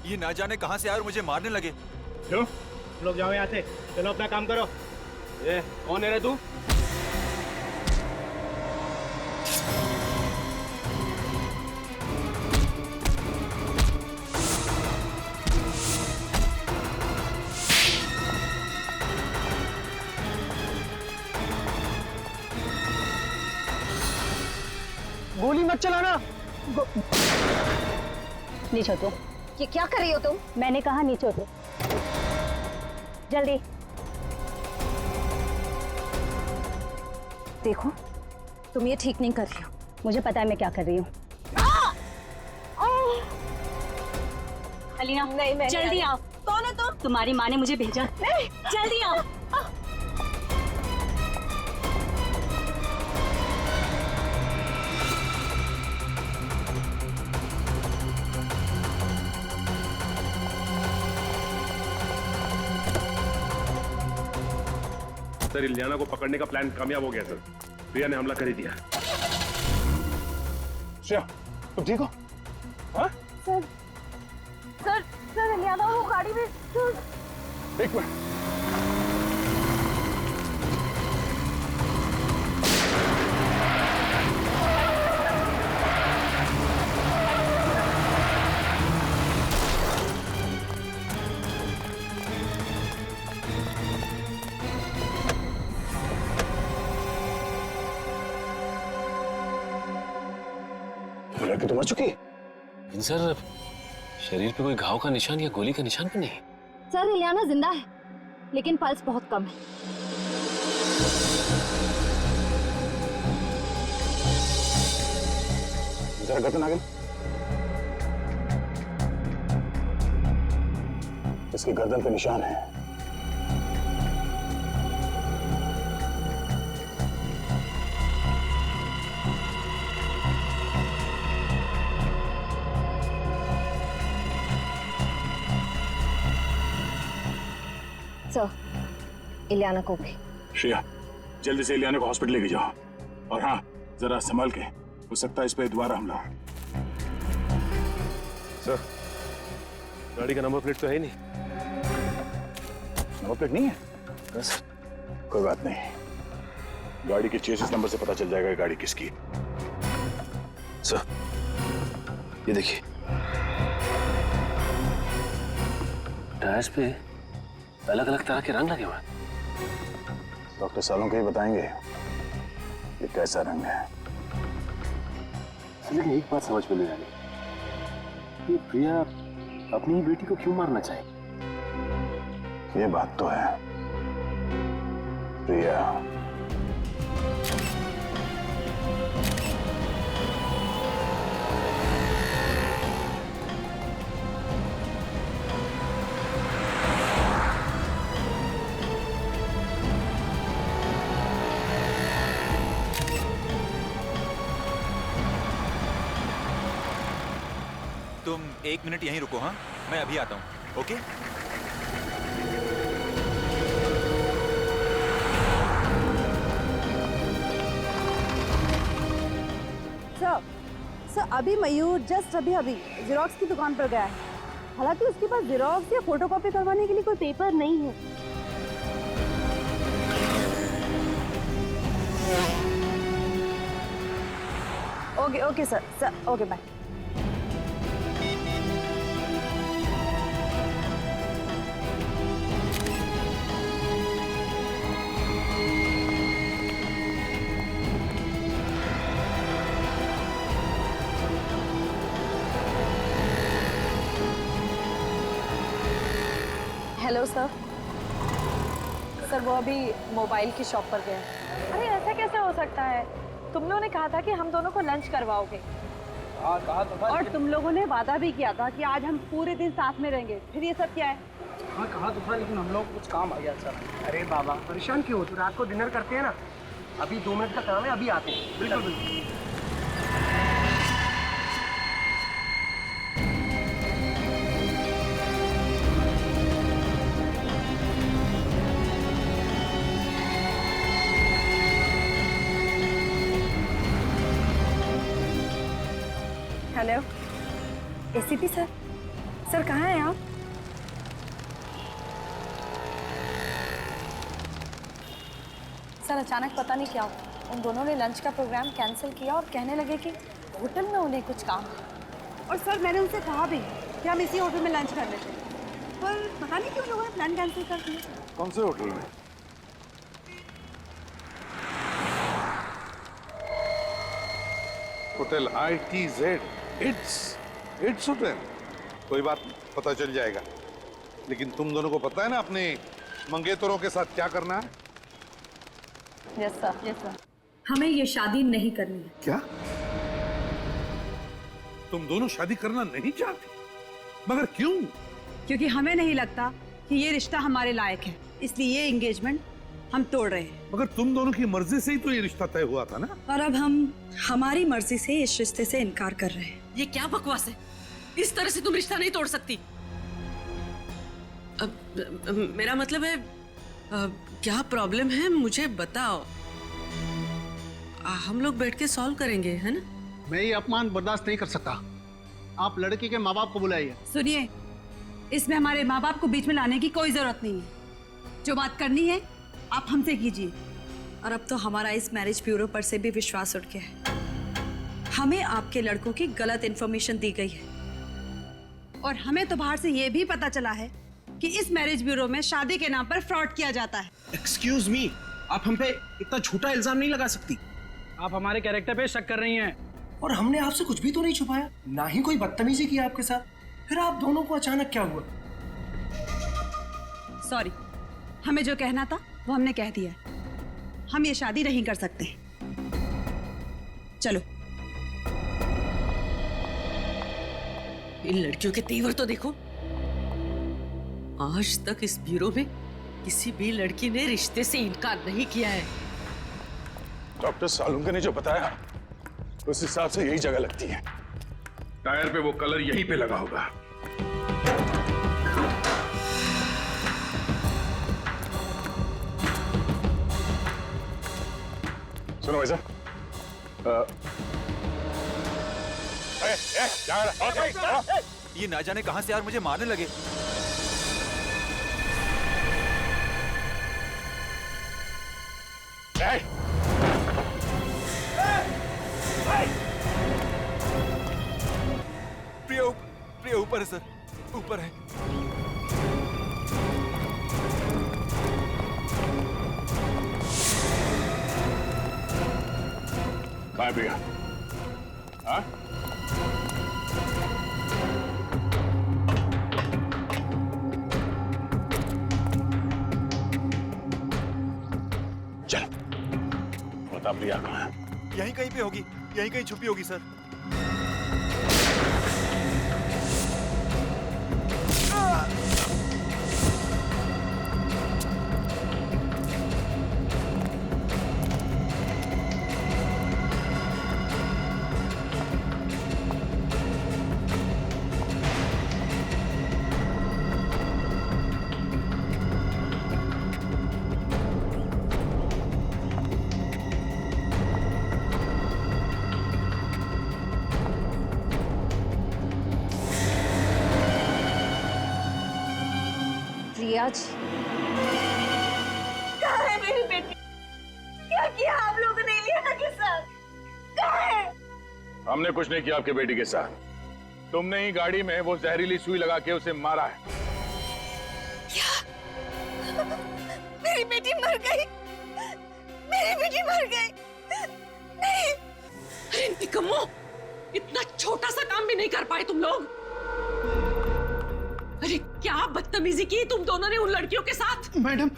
ये ना जाने कहां से आए और मुझे मारने लगे। चलो लोग जाओ यहाँ से। चलो अपना काम करो। ये कौन है रे तू? गोली मत चलाना। नीचे हो तुम। ये क्या कर रही हो तुम? मैंने कहा नीचे हो तुम। जल्दी देखो, तुम ये ठीक नहीं कर रही हो। मुझे पता है मैं क्या कर रही हूँ। अलीना, नहीं, जल्दी आओ। कौन है तुम? तुम्हारी माँ ने मुझे भेजा। जल्दी आओ। सर इलियाना को पकड़ने का प्लान कामयाब हो गया सर। प्रिया ने हमला कर ही दिया। श्रेया, तुम ठीक हो? हाँ? सर इलियाना वो गाड़ी में। एक मिनट। लड़की तो मर चुकी है। सर शरीर पे कोई घाव का निशान या गोली का निशान भी नहीं। सर इलियाना जिंदा है, लेकिन पल्स बहुत कम है। जरा गर्दन आगे। इसकी गर्दन पे निशान है। सर इलियाना को भी। श्रेया, जल्दी से इलियाना को हॉस्पिटल लेके जाओ। और हाँ, जरा संभाल के, हो सकता है इस पे दोबारा हमला। सर गाड़ी का नंबर प्लेट तो है ही नहीं। नंबर प्लेट नहीं है? बस कोई बात नहीं, गाड़ी के चेसिस नंबर से पता चल जाएगा ये गाड़ी किसकी। सर ये देखिए, टायर्स पे अलग अलग तरह के रंग लगे हुए हैं। डॉक्टर सालों के ही बताएंगे ये कैसा रंग है। लेकिन एक बात समझ में नहीं आ रही, ये प्रिया अपनी ही बेटी को क्यों मारना चाहिए? ये बात तो है। प्रिया तुम 1 मिनट यहीं रुको, हाँ? मैं अभी आता हूँ, ओके? सर अभी मयूर जस्ट अभी जेरोक्स की दुकान पर गया है। हालांकि उसके पास जेरोक्स या फोटोकॉपी करवाने के लिए कोई पेपर नहीं है। Okay sir okay bye. Hello sir वो अभी मोबाइल की शॉप पर गए। अरे ऐसा कैसे हो सकता है? तुम लोगों ने कहा था कि हम दोनों को लंच करवाओगे। हाँ कहा तो था। और तुम लोगों ने वादा भी किया था कि आज हम पूरे दिन साथ में रहेंगे। फिर ये सब क्या है? हाँ कहा तो था, लेकिन हम लोग कुछ काम आ गया सर। अरे बाबा परेशान क्यों हो? तो रात को डिनर करते हैं ना, अभी 2 मिनट का काम है, अभी आते हैं। बिल्कुल बिल्कुल। हेलो एसीपी सर कहाँ हैं आप? सर अचानक पता नहीं क्या हुआ, उन दोनों ने लंच का प्रोग्राम कैंसिल किया और कहने लगे कि होटल में उन्हें कुछ काम है। और सर मैंने उनसे कहा भी कि हम इसी होटल में लंच कर लेते, पर पता नहीं क्यों लोगों ने प्लान कैंसिल कर दिया। कौन से होटल में? Hotel ITZ। It's hotel. कोई बात नहीं, पता चल जाएगा। लेकिन तुम दोनों को पता है ना अपने मंगेतरों के साथ क्या करना है? यस सर हमें ये शादी नहीं करनी है। क्या तुम दोनों शादी करना नहीं चाहती? मगर क्यों? क्योंकि हमें नहीं लगता कि ये रिश्ता हमारे लायक है, इसलिए ये एंगेजमेंट हम तोड़ रहे हैं। मगर तुम दोनों की मर्जी से ही तो ये रिश्ता तय हुआ था ना। और अब हम हमारी मर्जी से इस रिश्ते से इनकार कर रहे हैं। ये क्या बकवास है? इस तरह से तुम रिश्ता नहीं तोड़ सकती। मेरा मतलब है क्या प्रॉब्लम है मुझे बताओ, हम लोग बैठ के सॉल्व करेंगे, है ना? मैं ये अपमान बर्दाश्त नहीं कर सकता। आप लड़की के माँ बाप को बुलाइए। सुनिए, इसमें हमारे माँ बाप को बीच में लाने की कोई जरूरत नहीं है। जो बात करनी है आप हमसे कीजिए। और अब तो हमारा इस मैरिज ब्यूरो पर से भी विश्वास उठ गया है। हमें आपके लड़कों की गलत इन्फॉर्मेशन दी गई है। और हमें तो बाहर से ये भी पता चला है कि इस मैरिज ब्यूरो में शादी के नाम पर फ्रॉड किया जाता है। एक्सक्यूज मी, आप हम पे इतना झूठा इल्जाम नहीं लगा सकती। आप हमारे कैरेक्टर पे शक कर रही हैं। और हमने आपसे कुछ भी तो नहीं छुपाया, ना ही कोई बदतमीजी की आपके साथ। फिर आप दोनों को अचानक क्या हुआ? सॉरी, हमें जो कहना था वो हमने कह दिया। हम ये शादी नहीं कर सकते। चलो। इन लड़कियों के तेवर तो देखो। आज तक इस ब्यूरो में किसी भी लड़की ने रिश्ते से इनकार नहीं किया है। डॉक्टर सालुंके ने जो बताया उस हिसाब से यही जगह लगती है। टायर पे वो कलर यहीं पे लगा होगा। सुनो भाई साहब, ये ना जाने कहां से यार मुझे मारने लगे। प्रिया ऊपर है सर, ऊपर है। बाय प्रिया। हाँ? चल बता प्रिया कहाँ है? यहीं कहीं पे होगी, यहीं कहीं छुपी होगी सर। प्रिया जी। कहाँ है मेरी बेटी? क्या किया आप लोगों ने इलियाना के साथ? कहाँ है? हमने कुछ नहीं किया आपके बेटी के साथ। तुमने ही गाड़ी में वो जहरीली सुई लगा के उसे मारा है। क्या? मेरी बेटी मर गई? मेरी बेटी मर गई? नहीं। अरे निकम्मो, इतना छोटा सा काम भी नहीं कर पाए तुम लोग। अरे क्या बदतमीजी की तुम दोनों ने उन लड़कियों के साथ। मैडम,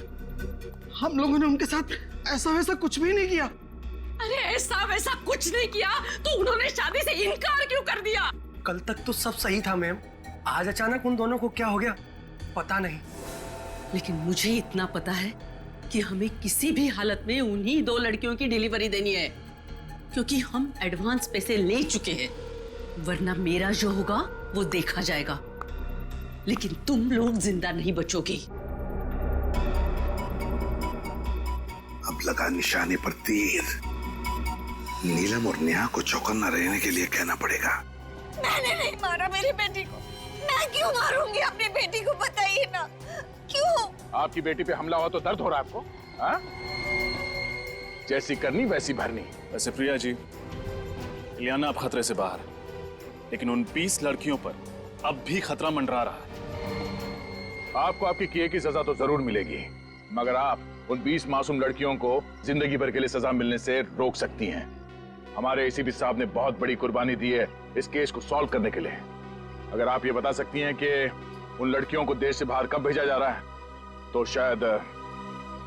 हम लोगों ने उनके साथ ऐसा वैसा कुछ भी नहीं किया। अरे ऐसा वैसा कुछ नहीं किया तो उन्होंने शादी से इनकार क्यों कर दिया? कल तक तो सब सही था मैम, आज अचानक उन दोनों को क्या हो गया पता नहीं। लेकिन मुझे इतना पता है कि हमें किसी भी हालत में उन्हीं 2 लड़कियों की डिलीवरी देनी है, क्योंकि हम एडवांस पैसे ले चुके हैं। वरना मेरा जो होगा वो देखा जाएगा, लेकिन तुम लोग जिंदा नहीं बचोगे। अब लगा निशाने पर तीर। नीलम और नेहा को चौकन्ना रहने के लिए कहना पड़ेगा। मैंने नहीं मारा मेरी बेटी को। मैं क्यों मारूंगी अपनी बेटी को, बताइए ना क्यों? आपकी बेटी पे हमला हुआ तो दर्द हो रहा है आपको? हाँ? जैसी करनी वैसी भरनी। वैसे प्रिया जी, इलियाना अब खतरे से बाहर है, लेकिन उन 20 लड़कियों पर अब भी खतरा मंडरा रहा है। आपको आपकी किए की सजा तो जरूर मिलेगी, मगर आप उन 20 मासूम लड़कियों को जिंदगी भर के लिए सजा मिलने से रोक सकती हैं। हमारे एसीपी साहब ने बहुत बड़ी कुर्बानी दी है इस केस को सॉल्व करने के लिए। अगर आप ये बता सकती हैं कि उन लड़कियों को देश से बाहर कब भेजा जा रहा है, तो शायद।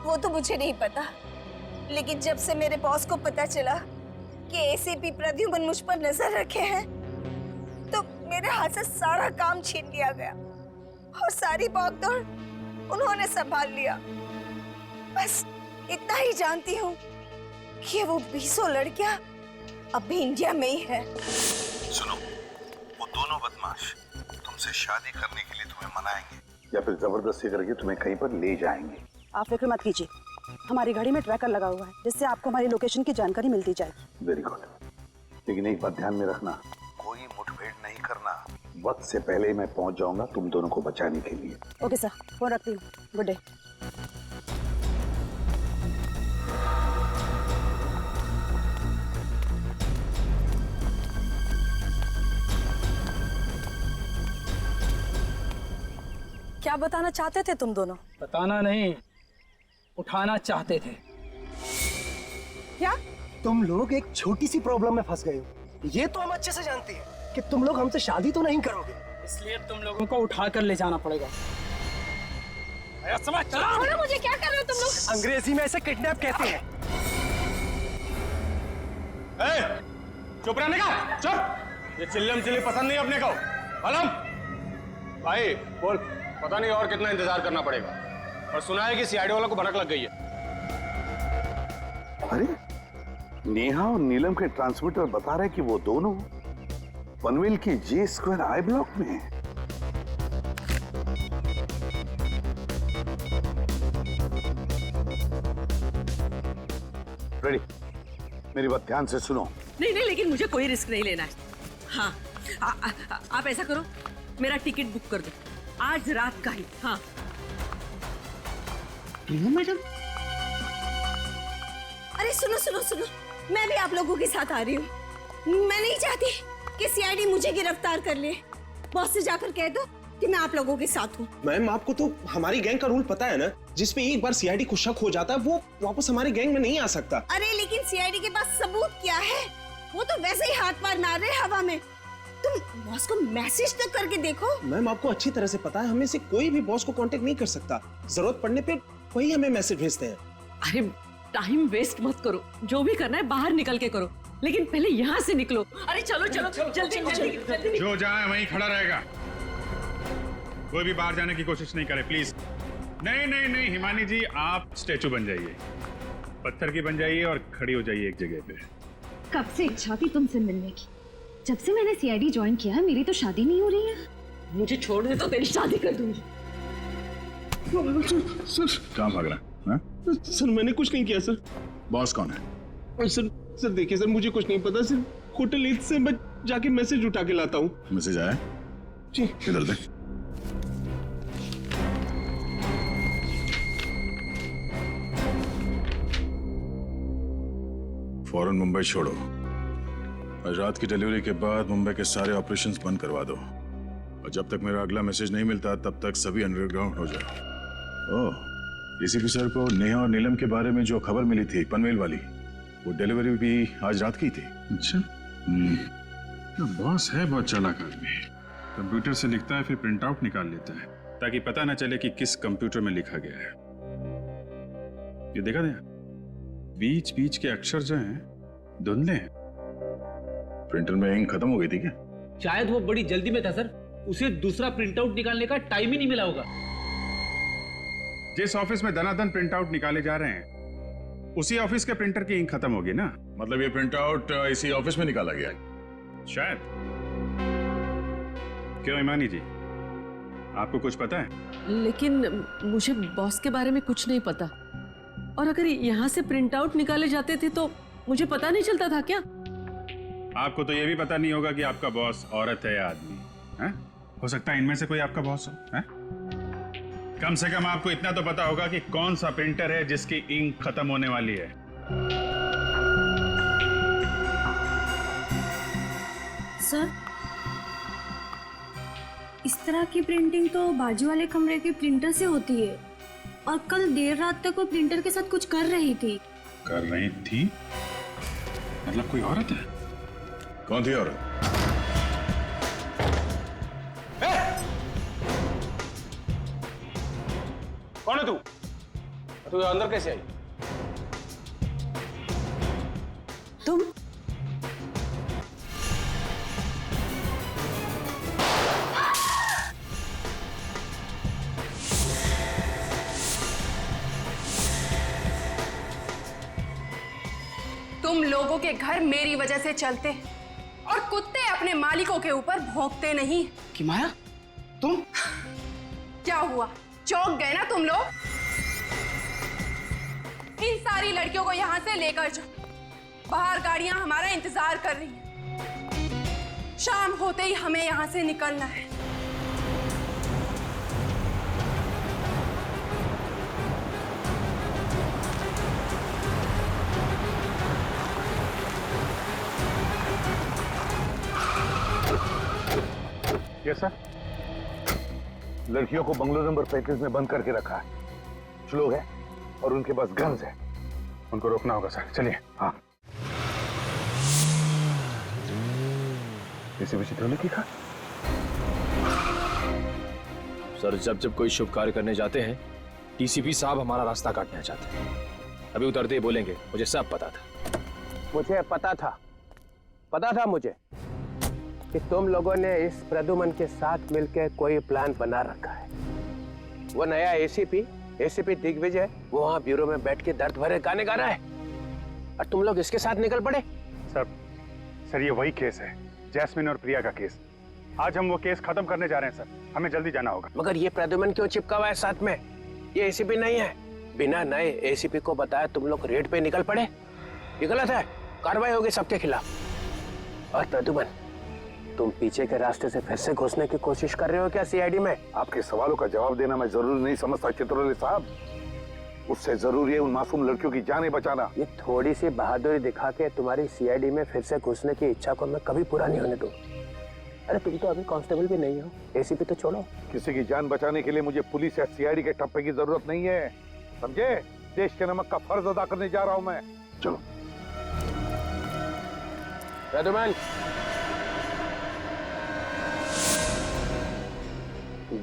वो तो मुझे नहीं पता, लेकिन जब से मेरे बॉस को पता चला कि एसीपी प्रद्युमन मुझ पर नजर रखे हैं, तो मेरे हाथ से सारा काम छीन लिया गया और सारी भागदौड़ उन्होंने संभाल लिया। बस इतना ही जानती हूँ कि वो 20 लड़कियां अभी इंडिया में ही है। सुनो, वो दोनों बदमाश तुमसे शादी करने के लिए तुम्हें मनाएंगे या फिर जबरदस्ती करके तुम्हें कहीं पर ले जाएंगे। आप फिक्र मत कीजिए, हमारी गाड़ी में ट्रैकर लगा हुआ है जिससे आपको हमारी लोकेशन की जानकारी मिलती जाएगी। वेरी गुड, लेकिन एक बात ध्यान में रखना, कोई मुठभेड़ नहीं करना। वक्त से पहले मैं पहुंच जाऊंगा तुम दोनों को बचाने के लिए। ओके सर, फोन रखती हूँ। Good day. क्या बताना चाहते थे तुम दोनों? बताना नहीं, उठाना चाहते थे। क्या तुम लोग एक छोटी सी प्रॉब्लम में फंस गए हो? ये तो हम अच्छे से जानते हैं कि तुम लोग हमसे शादी तो नहीं करोगे, इसलिए तुम लोगों को उठा कर ले जाना पड़ेगा। समझ चलो मुझे, क्या कर रहे हो तुम लोग? अंग्रेजी में ऐसे किडनैप कहते हैं। चुप रहने का, चुप। ये चिल्लम चिल्ली पसंद नहीं अपने को। अलम भाई बोल, पता नहीं और कितना इंतजार करना पड़ेगा। और सुना है कि सीआईडी वालों को भनक लग गई है। अरे नेहा और नीलम के ट्रांसमीटर बता रहे कि वो दोनों पनवेल की J² I ब्लॉक में हैं। रेडी, मेरी बात ध्यान से सुनो। नहीं नहीं, लेकिन मुझे कोई रिस्क नहीं लेना है। हाँ, आप ऐसा करो, मेरा टिकट बुक कर दो आज रात का ही। हाँ मैडम। अरे सुनो सुनो सुनो, मैं भी आप लोगों के साथ आ रही हूँ। मैं नहीं चाहती कि सीआईडी मुझे गिरफ्तार कर ले। बॉस से जाकर कह दो कि मैं आप लोगों के साथ हूँ। मैम, आपको तो हमारी गैंग का रूल पता है ना, जिसपे एक बार सीआईडी को शक हो जाता है वो वापस हमारी गैंग में नहीं आ सकता। अरे लेकिन सीआईडी के पास सबूत क्या है? वो तो वैसे ही हाथ पार मार रहे हवा में। तुम बॉस को मैसेज तक करके देखो। मैम, आपको अच्छी तरह से पता है हमें से कोई भी बॉस को कांटेक्ट नहीं कर सकता। जरूरत पड़ने पे वही हमें मैसेज भेजते हैं। अरे टाइम वेस्ट मत करो, जो भी करना है बाहर निकल के करो, लेकिन पहले यहाँ से निकलो। अरे चलो चलो जल्दी जल्दी। जो जाए वहीं खड़ा रहेगा, कोई भी बाहर जाने की कोशिश नहीं करे प्लीज। नहीं नहीं नहीं हिमानी जी, आप स्टैचू बन जाइए, पत्थर की बन जाइए और खड़ी हो जाइए एक जगह पे। कब से इच्छा थी तुमसे मिलने की, जब से मैंने सीआईडी ज्वाइन किया है मेरी तो शादी नहीं हो रही है। मुझे छोड़ दे तो तेरी शादी कर दूंगी। सर कहाँ भाग रहा है? सर मैंने कुछ नहीं किया सर। बॉस कौन है? सर देखिए सर, मुझे कुछ नहीं पता। सिर्फ होटल ईद से मैं जाके मैसेज उठा के लाता हूँ। मैसेज आया? जी। इधर दे। फौरन मुंबई छोड़ो। आज रात की डिलीवरी के बाद मुंबई के सारे ऑपरेशंस बंद करवा दो, और जब तक मेरा अगला मैसेज नहीं मिलता तब तक सभी अंडरग्राउंड हो जाओ। ओह, डीसीपी सर को नेहा और नीलम के बारे में जो खबर मिली थी पनवेल वाली, वो डिलीवरी भी आज रात की थी। अच्छा, बॉस है बहुत चालाक आदमी। कंप्यूटर से लिखता है फिर प्रिंट आउट निकाल लेता है ताकि पता न चले कि किस कंप्यूटर में लिखा गया है। ये देखा था, बीच बीच के अक्षर जो हैं धुंधले हैं। प्रिंटर में इंक खत्म हो गई थी क्या? शायद वो बड़ी जल्दी में था सर, उसे दूसरा प्रिंट आउट निकालने का टाइम ही नहीं मिला होगा। जिस ऑफिस में दनादन प्रिंट आउट निकाले जा रहे हैं उसी ऑफिस के प्रिंटर की इंक खत्म होगी ना। मतलब ये प्रिंट आउट इसी ऑफिस में निकाला गया शायद। क्यों इमानी जी, आपको कुछ पता है? लेकिन मुझे बॉस के बारे में कुछ नहीं पता, और अगर यहाँ से प्रिंट आउट निकाले जाते थे तो मुझे पता नहीं चलता था क्या? आपको तो ये भी पता नहीं होगा कि आपका बॉस औरत है या आदमी है? हो सकता है इनमें से कोई आपका बॉस हो है? कम से कम आपको इतना तो पता होगा कि कौन सा प्रिंटर है जिसकी इंक खत्म होने वाली है। सर, इस तरह की प्रिंटिंग तो बाजू वाले कमरे के प्रिंटर से होती है, और कल देर रात तक वो प्रिंटर के साथ कुछ कर रही थी। कर रही थी? मतलब कोई औरत है? कौन थी औरत? कौन है तू? तू अंदर कैसे आई? तुम? तुम लोगों के घर मेरी वजह से चलते और कुत्ते अपने मालिकों के ऊपर भौंकते नहीं। कि माया, तुम? क्या हुआ, चौंक गए ना तुम लोग? इन सारी लड़कियों को यहाँ से लेकर जाओ, बाहर गाड़ियां हमारा इंतजार कर रही हैं। शाम होते ही हमें यहाँ से निकलना है। Yes sir. लड़कियों को बंगलो नंबर 35 में बंद करके रखा है। कुछ लोग हैं और उनके पास गन्स हैं। उनको रोकना होगा सर। चलिए। हाँ, इसे भी चित्रों ने लिखा। सर, जब जब कोई शुभ कार्य करने जाते हैं डीसीपी साहब हमारा रास्ता काटना चाहते हैं। अभी उतरते ही बोलेंगे मुझे सब पता था। मुझे पता था मुझे कि तुम लोगों ने इस प्रद्युमन के साथ मिलकर कोई प्लान बना रखा है। वो नया एसीपी दिग्विजय वो वहां ब्यूरो में बैठ के दर्द भरे गाने गा रहा है और तुम लोग इसके साथ निकल पड़े। सर ये वही केस है, जैस्मिन और प्रिया का केस। आज हम वो केस खत्म करने जा रहे हैं सर, हमें जल्दी जाना होगा। मगर ये प्रद्युमन क्यों चिपका हुआ है साथ में? ये एसीपी नहीं है। बिना नए एसीपी को बताया तुम लोग रेड पे निकल पड़े। ये गलत है, कार्रवाई होगी सबके खिलाफ। और प्रद्युमन, तुम पीछे के रास्ते से फिर से घुसने की कोशिश कर रहे हो क्या सीआईडी में? आपके सवालों का जवाब देना मैं जरूरी नहीं समझता चित्रोले साहब। उससे जरूरी है उन मासूम लड़कियों की जानें बचाना। ये थोड़ी सी बहादुरी दिखा के तुम्हारी सीआईडी में फिर से घुसने की इच्छा को मैं कभी पूरा नहीं होने दूंगा। अरे तुम तो अभी कांस्टेबल भी नहीं हो, एसीपी तो छोड़ो। किसी की जान बचाने के लिए मुझे पुलिस या सीआईडी के ठप्पे की जरूरत नहीं है, समझे? देश के नमक का फर्ज अदा करने जा रहा हूं मैं। चलो। प्रद्युमन,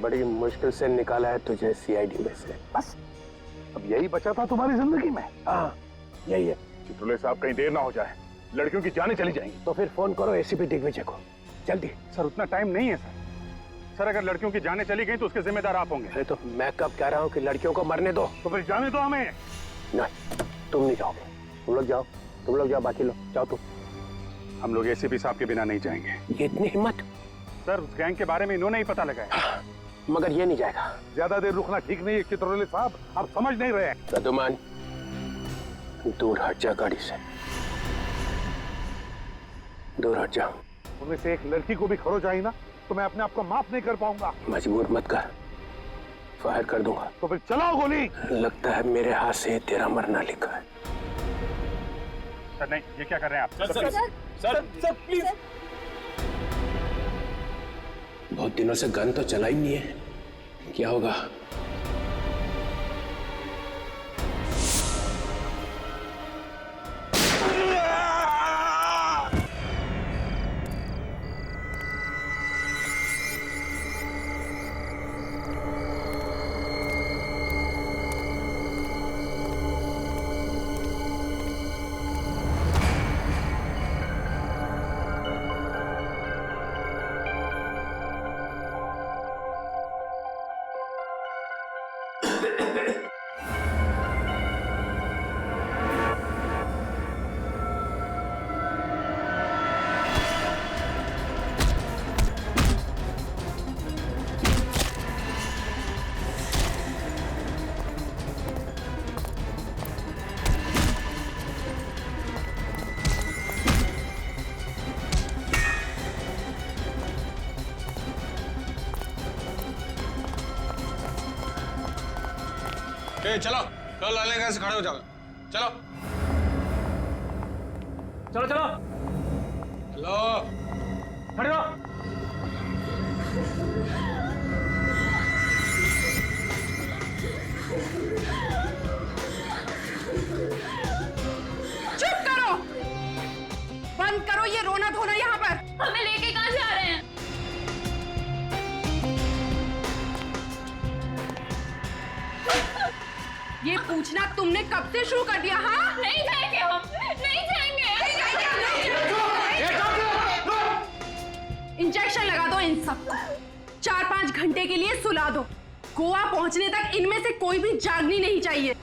बड़ी मुश्किल से निकाला है तुझे सीआईडी में से। बस अब यही बचा था तुम्हारी जिंदगी में? हाँ, यही है। चित्रोले साहब, कहीं देर ना हो जाए, लड़कियों की जानें चली जाएंगी। तो फिर फोन करो एसीपी दिग्विजय को, जल्दी। सर उतना टाइम नहीं है सर, अगर लड़कियों की जानें चली गई तो उसके जिम्मेदार आप होंगे। अरे तो मैं कब कह रहा हूँ कि लड़कियों को मरने दो? तो फिर जाने दो हमें। नहीं, तुम नहीं जाओगे। तुम लोग जाओ, बाकी लोग जाओ। तुम। हम लोग एसीपी साहब के बिना नहीं जाएंगे। ये इतनी हिम्मत? सर उस गैंग के बारे में इन्होंने ही पता लगाया। मगर ये नहीं जाएगा। ज्यादा देर रुकना ठीक नहीं है चित्रोले साहब, आप समझ नहीं रहे। प्रद्युमन, दूर हट जा गाड़ी से, दूर हट जा। उनमें से एक लड़की को भी खरोच आई ना तो मैं अपने आप को माफ नहीं कर पाऊंगा। मजबूर मत कर, फायर कर दूंगा। तो फिर चलाओ गोली। लगता है मेरे हाथ से तेरा मरना लिखा है। सर नहीं, ये क्या कर रहे हैं आप? Sir please. बहुत दिनों से गन तो चला ही नहीं है, क्या होगा? चलो कल लाने का खड़े हो जाओ। चलो चलो चलो चलो खड़े रहो। चुप करो, बंद करो ये रोना धोना यहाँ पर। हमें लेके कहाँ जा रहे हैं? ये पूछना तुमने कब से शुरू कर दिया? हाँ, नहीं जाएंगे हम, नहीं जाएंगे। इंजेक्शन लगा दो इन सबको, 4-5 घंटे के लिए सुला दो। गोवा पहुंचने तक इनमें से कोई भी जागनी नहीं चाहिए।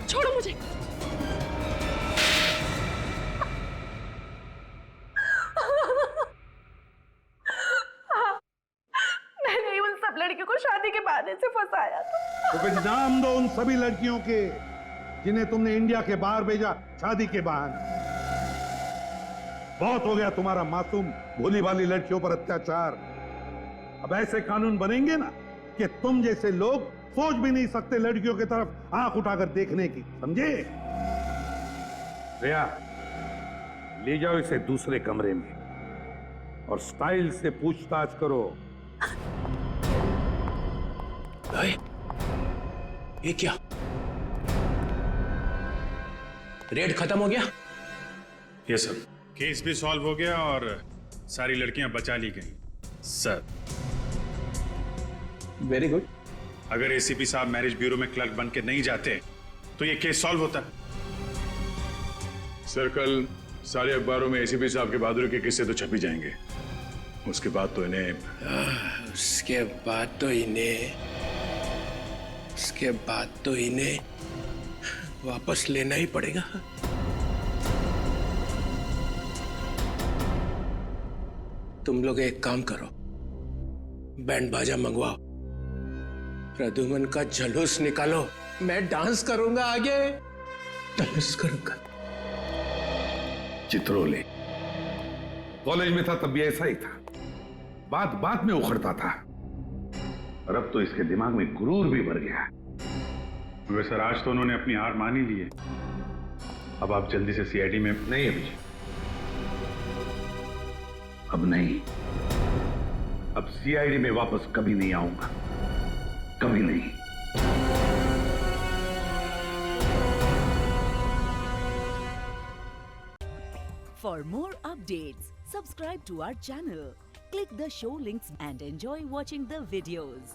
छोड़ो मुझे। मैंने उन सब लड़कियों को शादी के बहाने से फंसाया था। तो फिर नाम दो उन सभी लड़कियों के जिन्हें तुमने इंडिया के बाहर भेजा शादी के बहाने। बहुत हो गया तुम्हारा मासूम भोली भाली लड़कियों पर अत्याचार। अब ऐसे कानून बनेंगे ना कि तुम जैसे लोग सोच भी नहीं सकते लड़कियों की तरफ आंख उठाकर देखने की, समझे? रिया, ले जाओ इसे दूसरे कमरे में और स्टाइल से पूछताछ करो। ये क्या? रेड खत्म हो गया? ये सर, केस भी सॉल्व हो गया और सारी लड़कियां बचा ली गई सर। Very good. अगर एसीपी साहब मैरिज ब्यूरो में क्लर्क बन के नहीं जाते तो ये केस सॉल्व होता। सर कल सारे अखबारों में एसीपी साहब के बहादुरी के किस्से तो छप ही जाएंगे। उसके बाद तो इन्हें वापस लेना ही पड़ेगा। तुम लोग एक काम करो, बैंड बाजा मंगवाओ, प्रद्युमन का जलूस निकालो, मैं डांस करूंगा, आगे डांस करूंगा। चित्रोले कॉलेज में था तब भी ऐसा ही था, बात बात में उखड़ता था, और अब तो इसके दिमाग में गुरूर भी भर गया। सर आज तो उन्होंने अपनी हार मान ही ली है। अब आप जल्दी से सीआईडी में। नहीं अभिजीत, अब नहीं। अब सीआईडी में वापस कभी नहीं आऊंगा, कभी नहीं। For more updates, subscribe to our channel, click the show links and enjoy watching the videos.